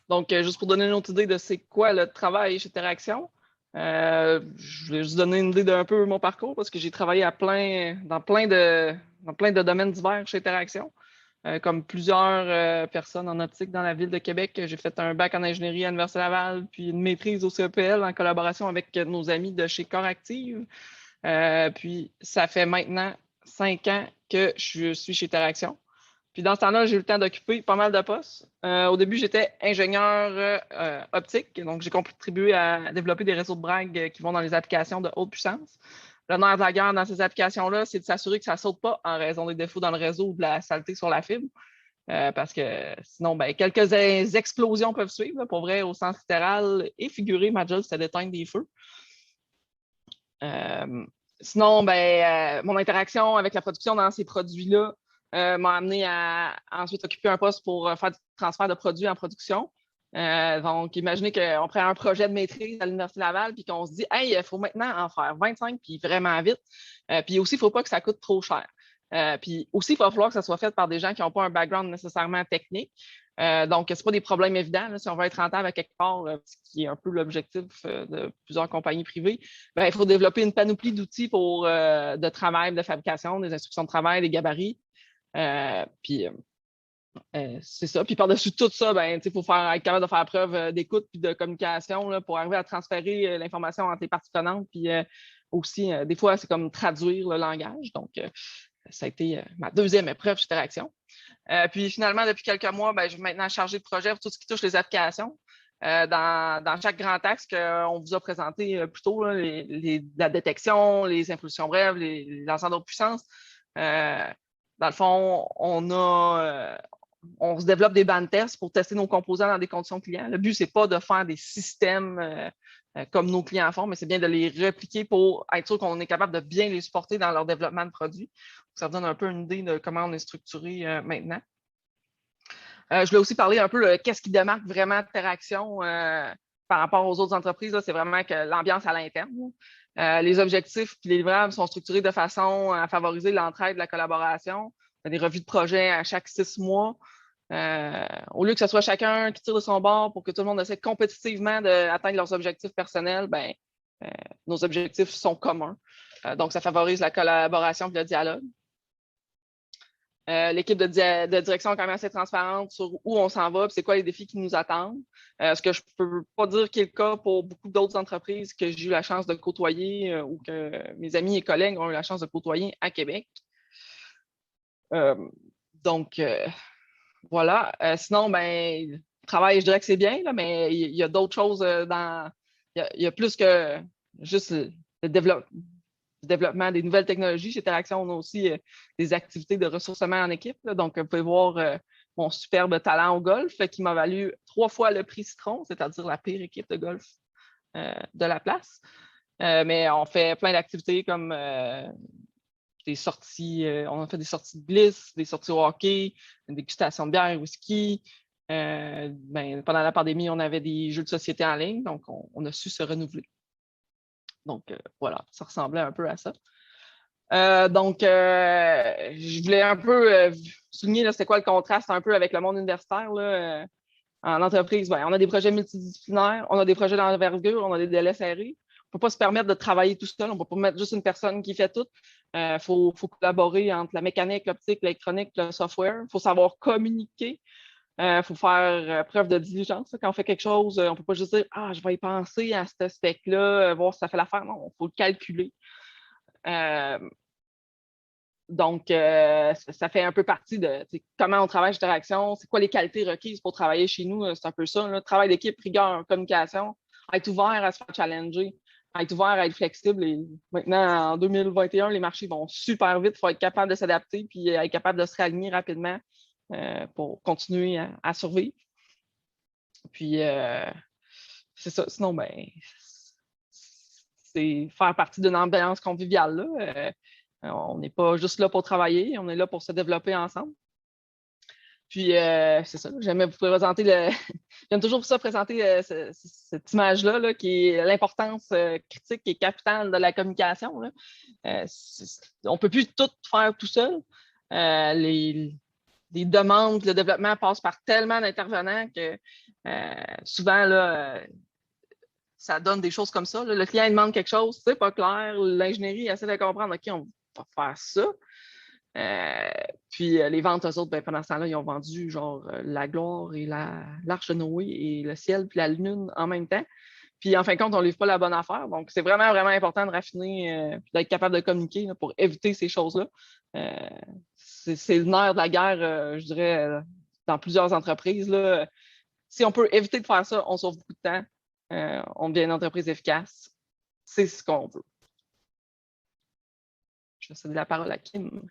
Donc, juste pour donner une autre idée de c'est quoi le travail chez Interaction, je vais juste donner une idée d'un peu mon parcours parce que j'ai travaillé dans plein de domaines divers chez Interaction. Comme plusieurs personnes en optique dans la ville de Québec, j'ai fait un bac en ingénierie à l'Université Laval, puis une maîtrise au CEPL en collaboration avec nos amis de chez Coractive. Puis ça fait maintenant 5 ans que je suis chez Interaction. Puis dans ce temps-là, j'ai eu le temps d'occuper pas mal de postes. Au début, j'étais ingénieur optique, donc j'ai contribué à développer des réseaux de Bragg qui vont dans les applications de haute puissance. Le nerf de la guerre dans ces applications-là, c'est de s'assurer que ça ne saute pas en raison des défauts dans le réseau ou de la saleté sur la fibre. Parce que sinon, ben, quelques explosions peuvent suivre. Là, pour vrai, au sens littéral et figuré, ma job, c'était d'éteindre des feux. Sinon, ben, mon interaction avec la production dans ces produits-là m'a amené à ensuite occuper un poste pour faire du transfert de produits en production. Donc, imaginez qu'on prend un projet de maîtrise à l'Université Laval puis qu'on se dit « Hey, il faut maintenant en faire 25 puis vraiment vite. Puis aussi, il ne faut pas que ça coûte trop cher. Puis aussi, il va falloir que ça soit fait par des gens qui n'ont pas un background nécessairement technique. Donc, ce n'est pas des problèmes évidents. Là, si on veut être rentable à quelque part, ce qui est un peu l'objectif de plusieurs compagnies privées, ben, il faut développer une panoplie d'outils de travail, de fabrication, des instructions de travail, des gabarits. C'est ça. Puis par-dessus tout ça, ben, il faut être capable de faire preuve d'écoute et de communication là, pour arriver à transférer l'information entre les parties prenantes. Puis aussi, des fois, c'est comme traduire le langage. Donc, ça a été ma deuxième épreuve chez Interaction. Puis finalement, depuis quelques mois, je suis maintenant chargée de projet pour tout ce qui touche les applications. Dans chaque grand axe qu'on vous a présenté plus tôt, là, la détection, les impulsions brèves, les lanceurs d'eau puissance. Dans le fond, on se développe des bandes tests pour tester nos composants dans des conditions clients. Le but, ce n'est pas de faire des systèmes comme nos clients font, mais c'est bien de les répliquer pour être sûr qu'on est capable de bien les supporter dans leur développement de produits. Ça vous donne un peu une idée de comment on est structuré maintenant. Je voulais aussi parler un peu de qu'est-ce qui démarque vraiment Interaction par rapport aux autres entreprises. C'est vraiment que l'ambiance à l'interne. Les objectifs et les livrables sont structurés de façon à favoriser l'entraide, la collaboration. On a des revues de projet à chaque 6 mois. Au lieu que ce soit chacun qui tire de son bord pour que tout le monde essaie compétitivement d'atteindre leurs objectifs personnels, nos objectifs sont communs. Donc, ça favorise la collaboration et le dialogue. L'équipe de direction est quand même assez transparente sur où on s'en va et c'est quoi les défis qui nous attendent. Ce que je ne peux pas dire qui est le cas pour beaucoup d'autres entreprises que j'ai eu la chance de côtoyer ou que mes amis et collègues ont eu la chance de côtoyer à Québec. Donc, voilà. Sinon, le travail, je dirais que c'est bien, là, mais il y a d'autres choses il y a plus que juste le développement des nouvelles technologies. Chez Interaction, on a aussi des activités de ressourcement en équipe. Là. Donc, vous pouvez voir mon superbe talent au golf qui m'a valu 3 fois le prix Citron, c'est-à-dire la pire équipe de golf de la place. Mais on fait plein d'activités comme des sorties, on a fait des sorties de glisse, des sorties au hockey, une dégustation de bière, whisky. Pendant la pandémie, on avait des jeux de société en ligne, donc on a su se renouveler. Donc, voilà, ça ressemblait un peu à ça. Je voulais un peu souligner, c'était quoi le contraste un peu avec le monde universitaire. Là, en entreprise, on a des projets multidisciplinaires, on a des projets d'envergure, on a des délais serrés. On ne peut pas se permettre de travailler tout seul, on ne peut pas mettre juste une personne qui fait tout. Il faut collaborer entre la mécanique, l'optique, l'électronique, le software. Il faut savoir communiquer. Il faut faire preuve de diligence. Quand on fait quelque chose, on ne peut pas juste dire « Ah, je vais y penser à cet aspect-là, voir si ça fait l'affaire. » Non, il faut le calculer. Ça fait un peu partie de comment on travaille chez Interaction, c'est quoi les qualités requises pour travailler chez nous. C'est un peu ça. Là. Travail d'équipe, rigueur, communication, être ouvert à se faire challenger, être ouvert à être flexible. Et maintenant, en 2021, les marchés vont super vite. Il faut être capable de s'adapter puis être capable de se réaligner rapidement. Pour continuer à survivre. Puis, c'est ça. Sinon, c'est faire partie d'une ambiance conviviale. Là. On n'est pas juste là pour travailler, on est là pour se développer ensemble. Puis, c'est ça. J'aime vous présenter J'aime toujours ça présenter cette image-là, là, qui est l'importance critique et capitale de la communication. Là. On ne peut plus tout faire tout seul. Les demandes, le développement passe par tellement d'intervenants que souvent, là, ça donne des choses comme ça. Là. Le client demande quelque chose, c'est pas clair. L'ingénierie essaie de comprendre, OK, on va faire ça. Puis les ventes, eux autres, pendant ce temps-là, ils ont vendu genre la gloire et l'arche de Noé et le ciel puis la lune en même temps. Puis en fin de compte, on ne livre pas la bonne affaire. Donc, c'est vraiment, vraiment important de raffiner et d'être capable de communiquer là, pour éviter ces choses-là. C'est le nerf de la guerre, je dirais, dans plusieurs entreprises. Là. Si on peut éviter de faire ça, on sauve beaucoup de temps. On devient une entreprise efficace. C'est ce qu'on veut. Je vais céder la parole à Kim.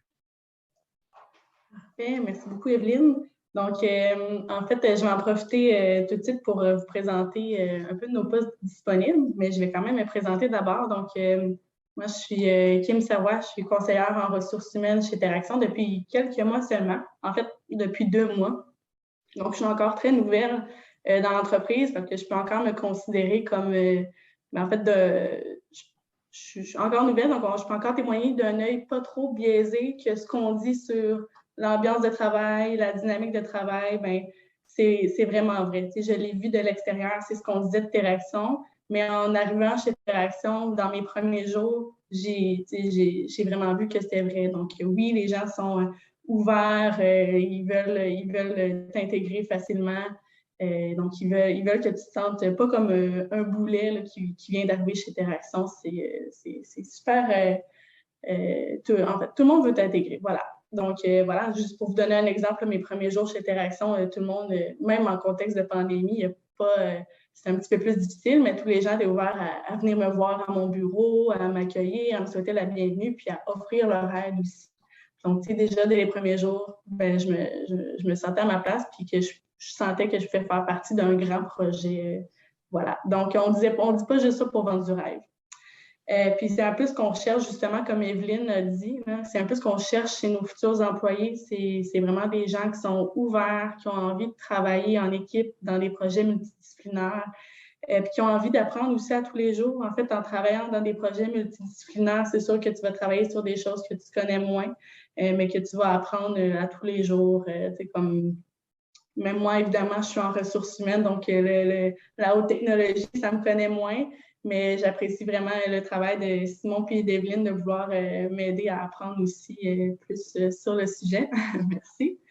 Parfait. Merci beaucoup, Evelyne. Donc, en fait, je vais en profiter tout de suite pour vous présenter un peu de nos postes disponibles, mais je vais quand même me présenter d'abord. Donc, moi, je suis Kim Savoie, je suis conseillère en ressources humaines chez Interaction depuis quelques mois seulement. En fait, depuis 2 mois. Donc, je suis encore très nouvelle dans l'entreprise, donc je peux encore me considérer comme, je suis encore nouvelle, donc je peux encore témoigner d'un œil pas trop biaisé que ce qu'on dit sur l'ambiance de travail, la dynamique de travail, c'est vraiment vrai. Tu sais, je l'ai vu de l'extérieur, c'est ce qu'on disait de Interaction, mais en arrivant chez Interaction, dans mes premiers jours, j'ai vraiment vu que c'était vrai. Donc oui, les gens sont ouverts, ils veulent t'intégrer facilement. Donc, ils veulent que tu te sentes pas comme un boulet là, qui vient d'arriver chez Interaction. C'est super En fait, tout le monde veut t'intégrer. Voilà. Donc, voilà, juste pour vous donner un exemple, mes premiers jours chez Interaction, tout le monde, même en contexte de pandémie, il n'y a pas. C'est un petit peu plus difficile, mais tous les gens étaient ouverts à venir me voir à mon bureau, à m'accueillir, à me souhaiter la bienvenue, puis à offrir leur aide aussi. Donc, tu sais, déjà, dès les premiers jours, ben, je me sentais à ma place, puis que je sentais que je pouvais faire partie d'un grand projet. Voilà. Donc, on ne dit pas juste ça pour vendre du rêve. Puis c'est un peu ce qu'on cherche, justement, comme Evelyne a dit, hein, c'est un peu ce qu'on cherche chez nos futurs employés. C'est vraiment des gens qui sont ouverts, qui ont envie de travailler en équipe dans des projets multidisciplinaires, puis qui ont envie d'apprendre aussi à tous les jours. En fait, en travaillant dans des projets multidisciplinaires, c'est sûr que tu vas travailler sur des choses que tu connais moins, mais que tu vas apprendre à tous les jours. Comme même moi, évidemment, je suis en ressources humaines, donc la haute technologie, ça me connaît moins. Mais j'apprécie vraiment le travail de Simon et d'Evelyne de vouloir m'aider à apprendre aussi plus sur le sujet. Merci.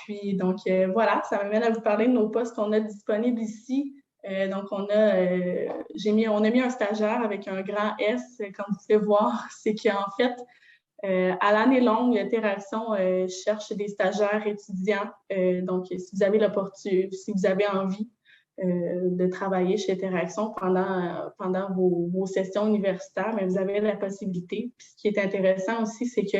Puis, donc, voilà, ça m'amène à vous parler de nos postes qu'on a disponibles ici. Donc, on a mis un stagiaire avec un grand S, comme vous pouvez voir. C'est qu'en fait, à l'année longue, Interaction cherche des stagiaires étudiants. Donc, si vous avez l'opportunité, si vous avez envie de travailler chez Interaction pendant vos sessions universitaires, mais vous avez la possibilité. Puis, ce qui est intéressant aussi, c'est que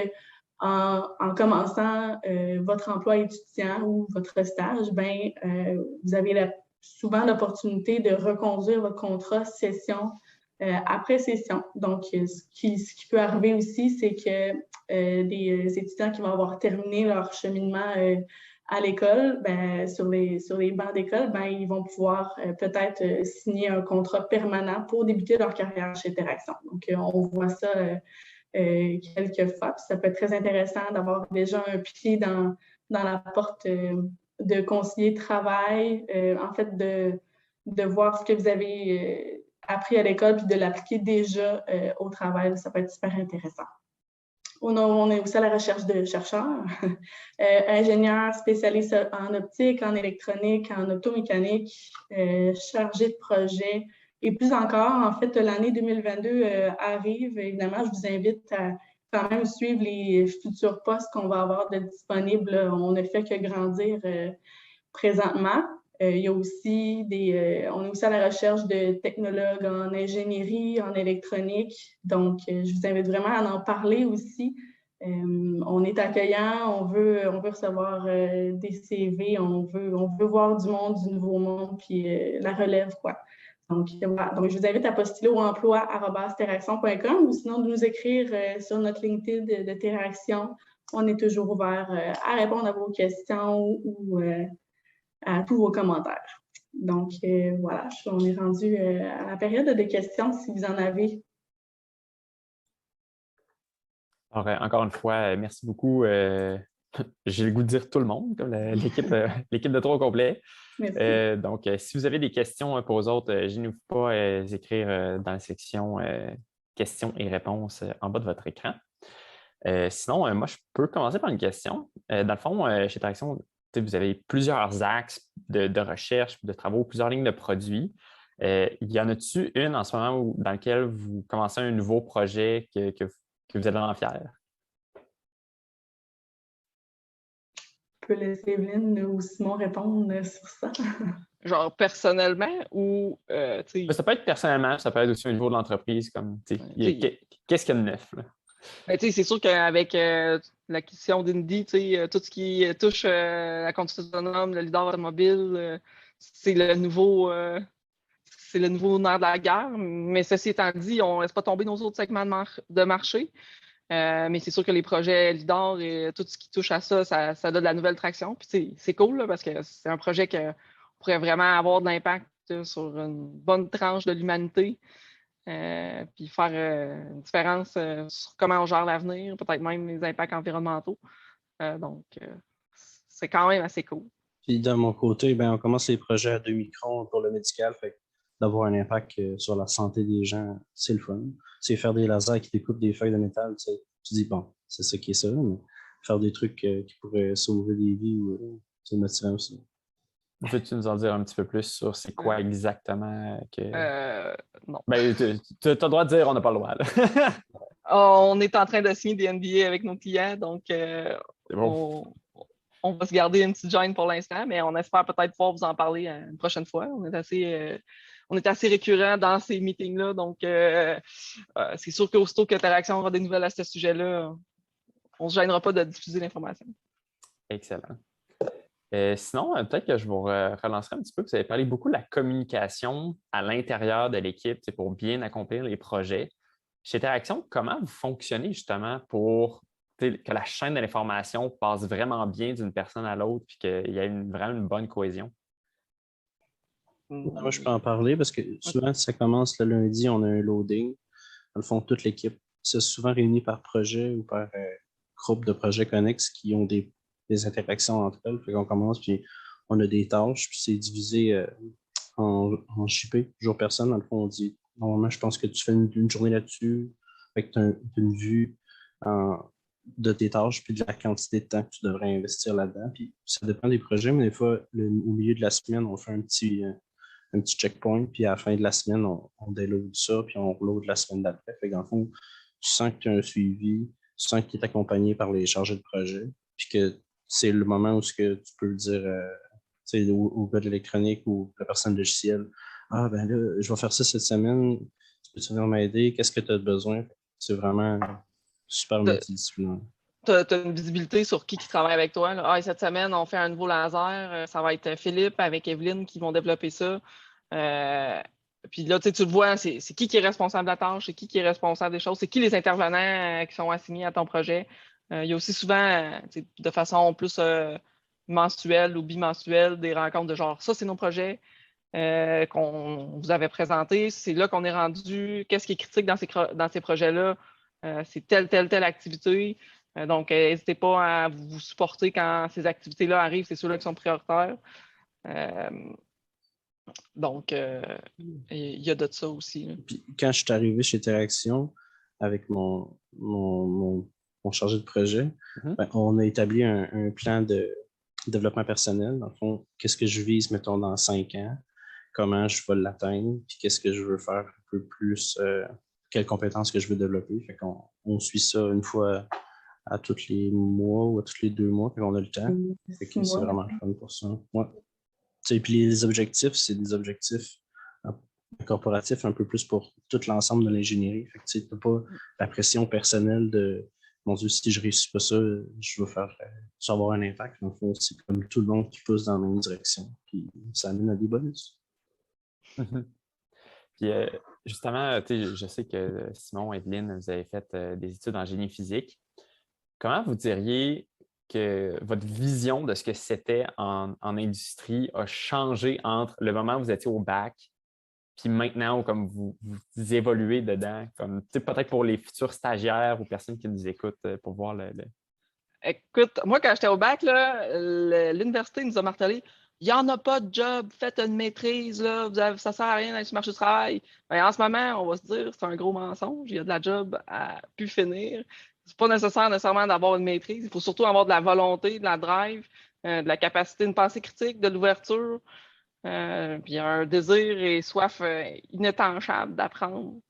en commençant votre emploi étudiant ou votre stage, vous avez souvent l'opportunité de reconduire votre contrat session après session. Donc, ce qui peut arriver aussi, c'est que des étudiants qui vont avoir terminé leur cheminement à l'école, sur les bancs d'école, ils vont pouvoir peut-être signer un contrat permanent pour débuter leur carrière chez Interaction. Donc, on voit ça quelques fois. Puis ça peut être très intéressant d'avoir déjà un pied dans la porte de conseiller de travail, en fait, de voir ce que vous avez appris à l'école puis de l'appliquer déjà au travail. Ça peut être super intéressant. On est aussi à la recherche de chercheurs, ingénieurs spécialistes en optique, en électronique, en automécanique, chargés de projet. Et plus encore, en fait, l'année 2022 arrive. Évidemment, je vous invite à quand même suivre les futurs postes qu'on va avoir de disponibles. On ne fait que grandir présentement. Il y a aussi on est aussi à la recherche de technologues en ingénierie, en électronique. Donc, je vous invite vraiment à en parler aussi. On est accueillant, on veut recevoir des CV, on veut voir du monde, du nouveau monde, puis la relève, quoi. Donc, voilà. Donc, je vous invite à postuler au emploi@teraction.com ou sinon de nous écrire sur notre LinkedIn de Teraction. On est toujours ouvert à répondre à vos questions ou à tous vos commentaires. Donc, voilà, on est rendu à la période de questions si vous en avez.
Alors, encore une fois, merci beaucoup. J'ai le goût de dire tout le monde, comme l'équipe de trois au complet. Donc, si vous avez des questions pour eux autres, gênez-vous pas à les écrire dans la section questions et réponses en bas de votre écran. Sinon, moi, je peux commencer par une question. Dans le fond, chez Teraction, vous avez plusieurs axes de recherche, de travaux, plusieurs lignes de produits. Y en a-tu une en ce moment dans laquelle vous commencez un nouveau projet que vous êtes vraiment fier?
Je peux laisser Evelyne ou Simon répondre sur ça.
Genre personnellement ou
ça peut être personnellement, ça peut être aussi au niveau de l'entreprise, comme qu'est-ce qu'il y a de neuf? Là?
C'est sûr qu'avec l'acquisition d'Indy, tout ce qui touche la conduite autonome, le leader automobile, c'est le nouveau nerf de la guerre. Mais ceci étant dit, on ne laisse pas tomber nos autres segments de marché. Mais c'est sûr que les projets leader et tout ce qui touche à ça, ça donne de la nouvelle traction. Puis c'est cool là, parce que c'est un projet qu'on pourrait vraiment avoir de l'impact sur une bonne tranche de l'humanité. Puis faire une différence sur comment on gère l'avenir, peut-être même les impacts environnementaux. Donc, c'est quand même assez cool.
Puis de mon côté, on commence les projets à 2 microns pour le médical. Fait d'avoir un impact sur la santé des gens, c'est le fun. C'est faire des lasers qui découpent des feuilles de métal. Tu dis, bon, c'est ça qui est ça, mais faire des trucs qui pourraient sauver des vies, c'est motivant aussi.
Peux-tu nous en dire un petit peu plus sur c'est quoi exactement que...
Non.
Tu as le droit de dire on n'a pas le droit. Là.
On est en train de signer des NDA avec nos clients, donc
C'est bon.
on va se garder une petite gêne pour l'instant, mais on espère peut-être pouvoir vous en parler une prochaine fois. On est assez récurrent dans ces meetings-là, donc c'est sûr qu'aussitôt que Interaction aura des nouvelles à ce sujet-là, on ne se gênera pas de diffuser l'information.
Excellent. Sinon, peut-être que je vous relancerai un petit peu. Vous avez parlé beaucoup de la communication à l'intérieur de l'équipe pour bien accomplir les projets. Chez Interaction, comment vous fonctionnez justement pour que la chaîne de l'information passe vraiment bien d'une personne à l'autre et qu'il y ait vraiment une bonne cohésion?
Moi, je peux en parler parce que souvent, ça commence le lundi, on a un loading. Dans le fond, toute l'équipe c'est souvent réunie par projet ou par groupe de projets connexes qui ont des interactions entre elles. Fait qu'on commence, puis on a des tâches, puis c'est divisé en JP, jour personne. Dans le fond, on dit, normalement, je pense que tu fais une journée là-dessus, fait que tu as une vue de tes tâches, puis de la quantité de temps que tu devrais investir là-dedans. Puis ça dépend des projets, mais des fois, au milieu de la semaine, on fait un petit checkpoint, puis à la fin de la semaine, on déload ça, puis on reload la semaine d'après. Fait qu'en fond, tu sens que tu as un suivi, tu sens que tu es accompagné par les chargés de projet, puis que c'est le moment où que tu peux le dire au gars de l'électronique ou la personne logicielle. Ah, ben là, je vais faire ça cette semaine, tu peux venir m'aider, qu'est-ce que tu as besoin? C'est vraiment super multidisciplinaire.
Tu as une visibilité sur qui travaille avec toi. Là. Ah, cette semaine, on fait un nouveau laser. Ça va être Philippe avec Evelyne qui vont développer ça. Puis là, tu le vois, c'est qui est responsable de la tâche, c'est qui est responsable des choses, c'est qui les intervenants qui sont assignés à ton projet. Il y a aussi souvent, de façon plus mensuelle ou bimensuelle, des rencontres de genre, ça, c'est nos projets qu'on vous avait présentés. C'est là qu'on est rendu. Qu'est-ce qui est critique dans ces projets-là? C'est telle activité. Donc, n'hésitez pas à vous supporter quand ces activités-là arrivent. C'est ceux-là qui sont prioritaires. Donc, il y a de ça aussi.
Puis, quand je suis arrivé chez Interaction avec mon chargé de projet, on a établi un plan de développement personnel. Dans le fond, qu'est-ce que je vise, mettons, dans 5 ans, comment je vais l'atteindre, puis qu'est-ce que je veux faire un peu plus, quelles compétences que je veux développer. Fait qu'on suit ça une fois à tous les mois ou à tous les 2 mois, puis on a le temps. Fait que c'est vraiment le fun pour ça. Ouais. Puis les objectifs, c'est des objectifs corporatifs un peu plus pour tout l'ensemble de l'ingénierie. Fait que tu n'as pas la pression personnelle de mon Dieu, si je ne réussis pas ça, je vais ça va avoir un impact. En fait, c'est comme tout le monde qui pousse dans la même direction. Puis ça amène à des bonus.
Puis justement, je sais que Simon et Evelyne, vous avez fait des études en génie physique. Comment vous diriez que votre vision de ce que c'était en industrie a changé entre le moment où vous étiez au bac puis maintenant où comme vous évoluez dedans, comme peut-être pour les futurs stagiaires ou personnes qui nous écoutent pour voir le...
Écoute, moi, quand j'étais au bac, l'université nous a martelé. Il n'y en a pas de job, faites une maîtrise, là, ça ne sert à rien d'aller sur le marché du travail. En ce moment, on va se dire c'est un gros mensonge, il y a de la job à pu finir. C'est pas nécessairement d'avoir une maîtrise, il faut surtout avoir de la volonté, de la drive, de la capacité, une pensée critique, de l'ouverture, puis un désir et soif inétanchable d'apprendre.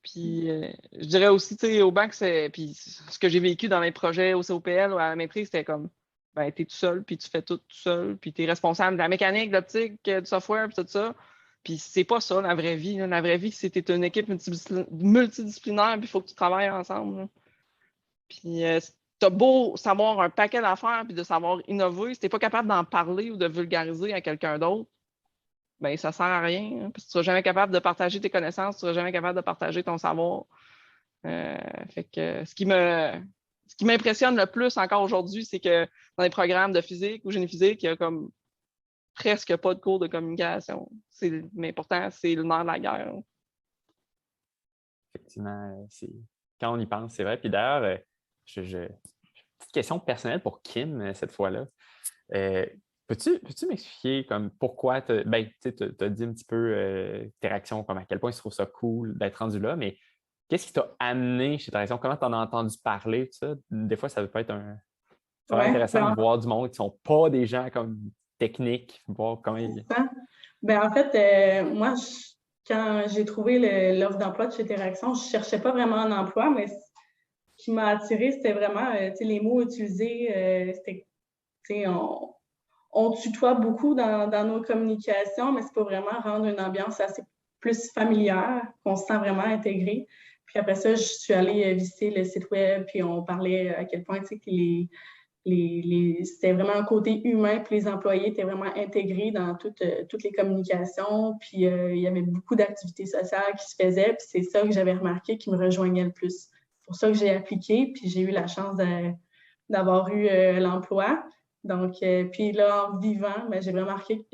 Puis je dirais aussi, au bac, puis ce que j'ai vécu dans mes projets au COPL ou à la maîtrise, c'était comme ben, tu es tout seul, puis tu fais tout seul, puis tu es responsable de la mécanique, de l'optique, du software, puis tout ça. Puis c'est pas ça, la vraie vie. La vraie vie, c'est que tu es une équipe multidisciplinaire, puis il faut que tu travailles ensemble. Là. Puis t'as beau savoir un paquet d'affaires, puis de savoir innover, si t'es pas capable d'en parler ou de vulgariser à quelqu'un d'autre, ben ça sert à rien. Parce que tu seras jamais capable de partager tes connaissances, tu seras jamais capable de partager ton savoir. Fait que ce qui m'impressionne le plus encore aujourd'hui, c'est que dans les programmes de physique ou génie physique, il y a comme presque pas de cours de communication. Mais pourtant, c'est le nerf de la guerre.
Effectivement, quand on y pense, c'est vrai. Puis d'ailleurs, petite question personnelle pour Kim cette fois-là. Peux-tu m'expliquer comme pourquoi tu as dit un petit peu tes réactions, comme à quel point tu trouves ça cool d'être rendu là, mais qu'est-ce qui t'a amené chez Interaction? Comment tu en as entendu parler, tout ça? Des fois, ça peut être intéressant de voir du monde qui ne sont pas des gens comme techniques, voir comment ils...
Ben, en fait, moi, quand j'ai trouvé l'offre d'emploi de chez Interaction, je ne cherchais pas vraiment un emploi, mais ce qui m'a attirée, c'était vraiment les mots utilisés. On tutoie beaucoup dans nos communications, mais c'est pas vraiment rendre une ambiance assez plus familière, qu'on se sent vraiment intégré. Puis après ça, je suis allée visiter le site web, puis on parlait à quel point que c'était vraiment un côté humain, puis les employés étaient vraiment intégrés dans toutes les communications, puis il y avait beaucoup d'activités sociales qui se faisaient, puis c'est ça que j'avais remarqué qui me rejoignait le plus. C'est pour ça que j'ai appliqué, puis j'ai eu la chance d'avoir eu l'emploi. Donc, puis là, en vivant, ben, j'ai remarqué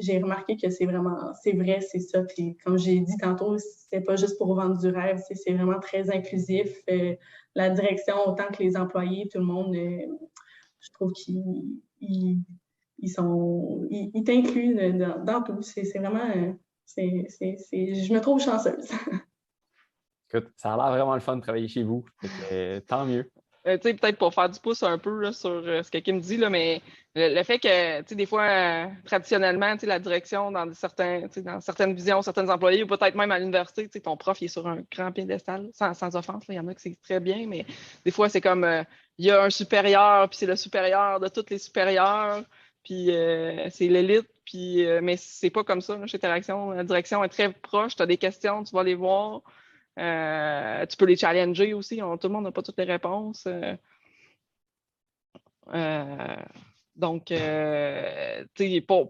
que c'est vrai, c'est ça. Puis comme j'ai dit tantôt, c'est pas juste pour vendre du rêve, c'est vraiment très inclusif. La direction, autant que les employés, tout le monde, je trouve qu'ils t'incluent dans tout. C'est vraiment, je me trouve chanceuse.
Écoute, ça a l'air vraiment le fun de travailler chez vous. Tant mieux.
Peut-être pour faire du pouce un peu là, sur ce que Kim dit, là, mais le fait que des fois, traditionnellement, la direction dans certaines visions, certains employés, ou peut-être même à l'université, ton prof il est sur un grand piédestal, sans offense, il y en a que c'est très bien, mais des fois, c'est comme il y a un supérieur, puis c'est le supérieur de tous les supérieurs, puis c'est l'élite, puis mais c'est pas comme ça là, chez Interaction. La direction est très proche, tu as des questions, tu vas les voir. Tu peux les challenger aussi. Tout le monde n'a pas toutes les réponses. Donc,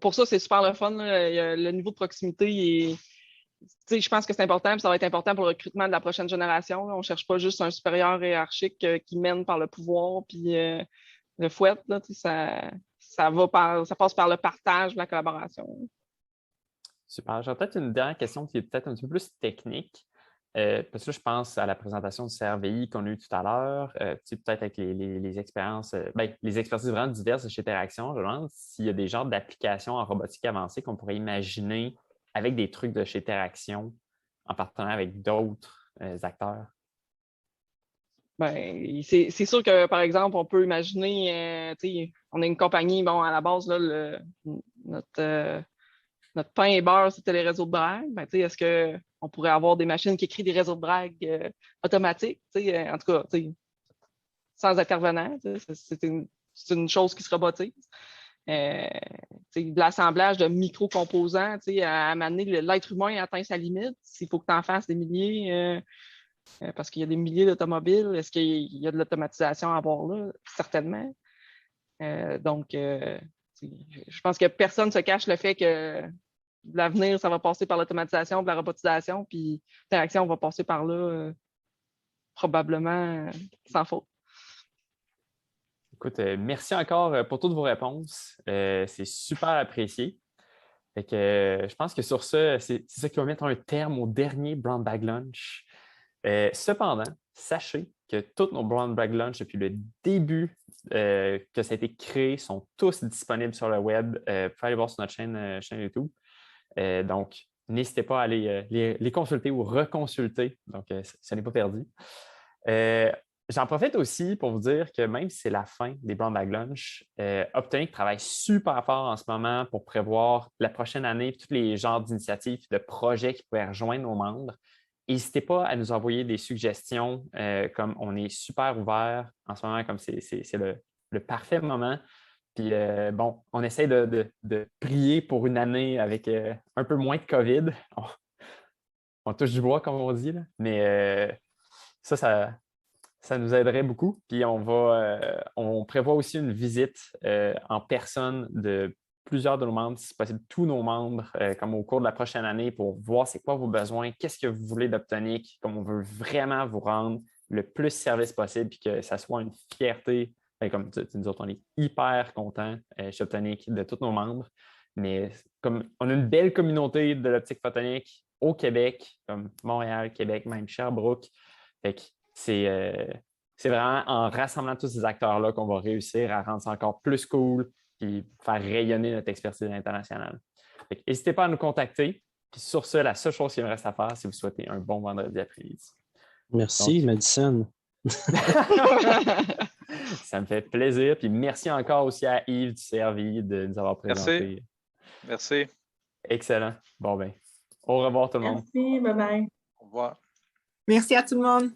pour ça, c'est super le fun. Là. Le niveau de proximité je pense que c'est important, puis ça va être important pour le recrutement de la prochaine génération. Là. On ne cherche pas juste un supérieur hiérarchique qui mène par le pouvoir puis le fouette. Là, ça passe par le partage, la collaboration.
Super. J'aurais peut-être une dernière question qui est peut-être un petit peu plus technique. Parce que là, je pense à la présentation du CRVI qu'on a eue tout à l'heure, peut-être avec les expériences, les expertises vraiment diverses de chez Interaction. Je me demande s'il y a des genres d'applications en robotique avancée qu'on pourrait imaginer avec des trucs de chez Interaction en partenariat avec d'autres acteurs.
C'est sûr que, par exemple, on peut imaginer, on a une compagnie, à la base, là, notre pain et beurre, c'était les réseaux de drague. Est-ce qu'on pourrait avoir des machines qui écrivent des réseaux de drague automatiques? En tout cas, sans intervenant. C'est une chose qui se robotise. De l'assemblage de micro-composants, à amener l'être humain atteint sa limite. S'il faut que tu en fasses des milliers, parce qu'il y a des milliers d'automobiles, est-ce qu'il y a de l'automatisation à avoir là? Certainement. Donc, je pense que personne ne se cache le fait que l'avenir, ça va passer par l'automatisation, par la robotisation, puis Interaction va passer par là probablement sans faute.
Écoute, merci encore pour toutes vos réponses. C'est super apprécié. Fait que, je pense que sur ça, c'est ça qui va mettre un terme au dernier Brown Bag Lunch. Cependant, sachez que tous nos Brown Bag Lunch depuis le début que ça a été créé sont tous disponibles sur le web. Vous pouvez aller voir sur notre chaîne YouTube. Donc, n'hésitez pas à aller les consulter ou reconsulter. Donc, ça n'est pas perdu. J'en profite aussi pour vous dire que même si c'est la fin des Brown Bag Lunch, Optonic travaille super fort en ce moment pour prévoir la prochaine année tous les genres d'initiatives, de projets qui pourraient rejoindre nos membres. N'hésitez pas à nous envoyer des suggestions, comme on est super ouvert en ce moment, comme c'est le parfait moment. Puis, on essaie de prier pour une année avec un peu moins de COVID. On touche du bois, comme on dit, là. Mais ça nous aiderait beaucoup. Puis, on prévoit aussi une visite en personne de plusieurs de nos membres, si possible tous nos membres, comme au cours de la prochaine année, pour voir c'est quoi vos besoins, qu'est-ce que vous voulez d'Optonic, comme on veut vraiment vous rendre le plus service possible, puis que ça soit une fierté. Comme nous autres, on est hyper contents chez Optonic de tous nos membres. Mais comme on a une belle communauté de l'optique photonique au Québec, comme Montréal, Québec, même Sherbrooke. Fait que c'est vraiment en rassemblant tous ces acteurs-là qu'on va réussir à rendre ça encore plus cool et faire rayonner notre expertise internationale. N'hésitez pas à nous contacter. Puis sur ce, la seule chose qu'il me reste à faire, c'est vous souhaiter un bon vendredi après-midi.
Merci, Madison.
Ça me fait plaisir. Puis merci encore aussi à Yves du CRVI de nous avoir présenté.
Merci.
Excellent. Bon, Au revoir tout le monde.
Merci, bye-bye.
Au revoir.
Merci à tout le monde.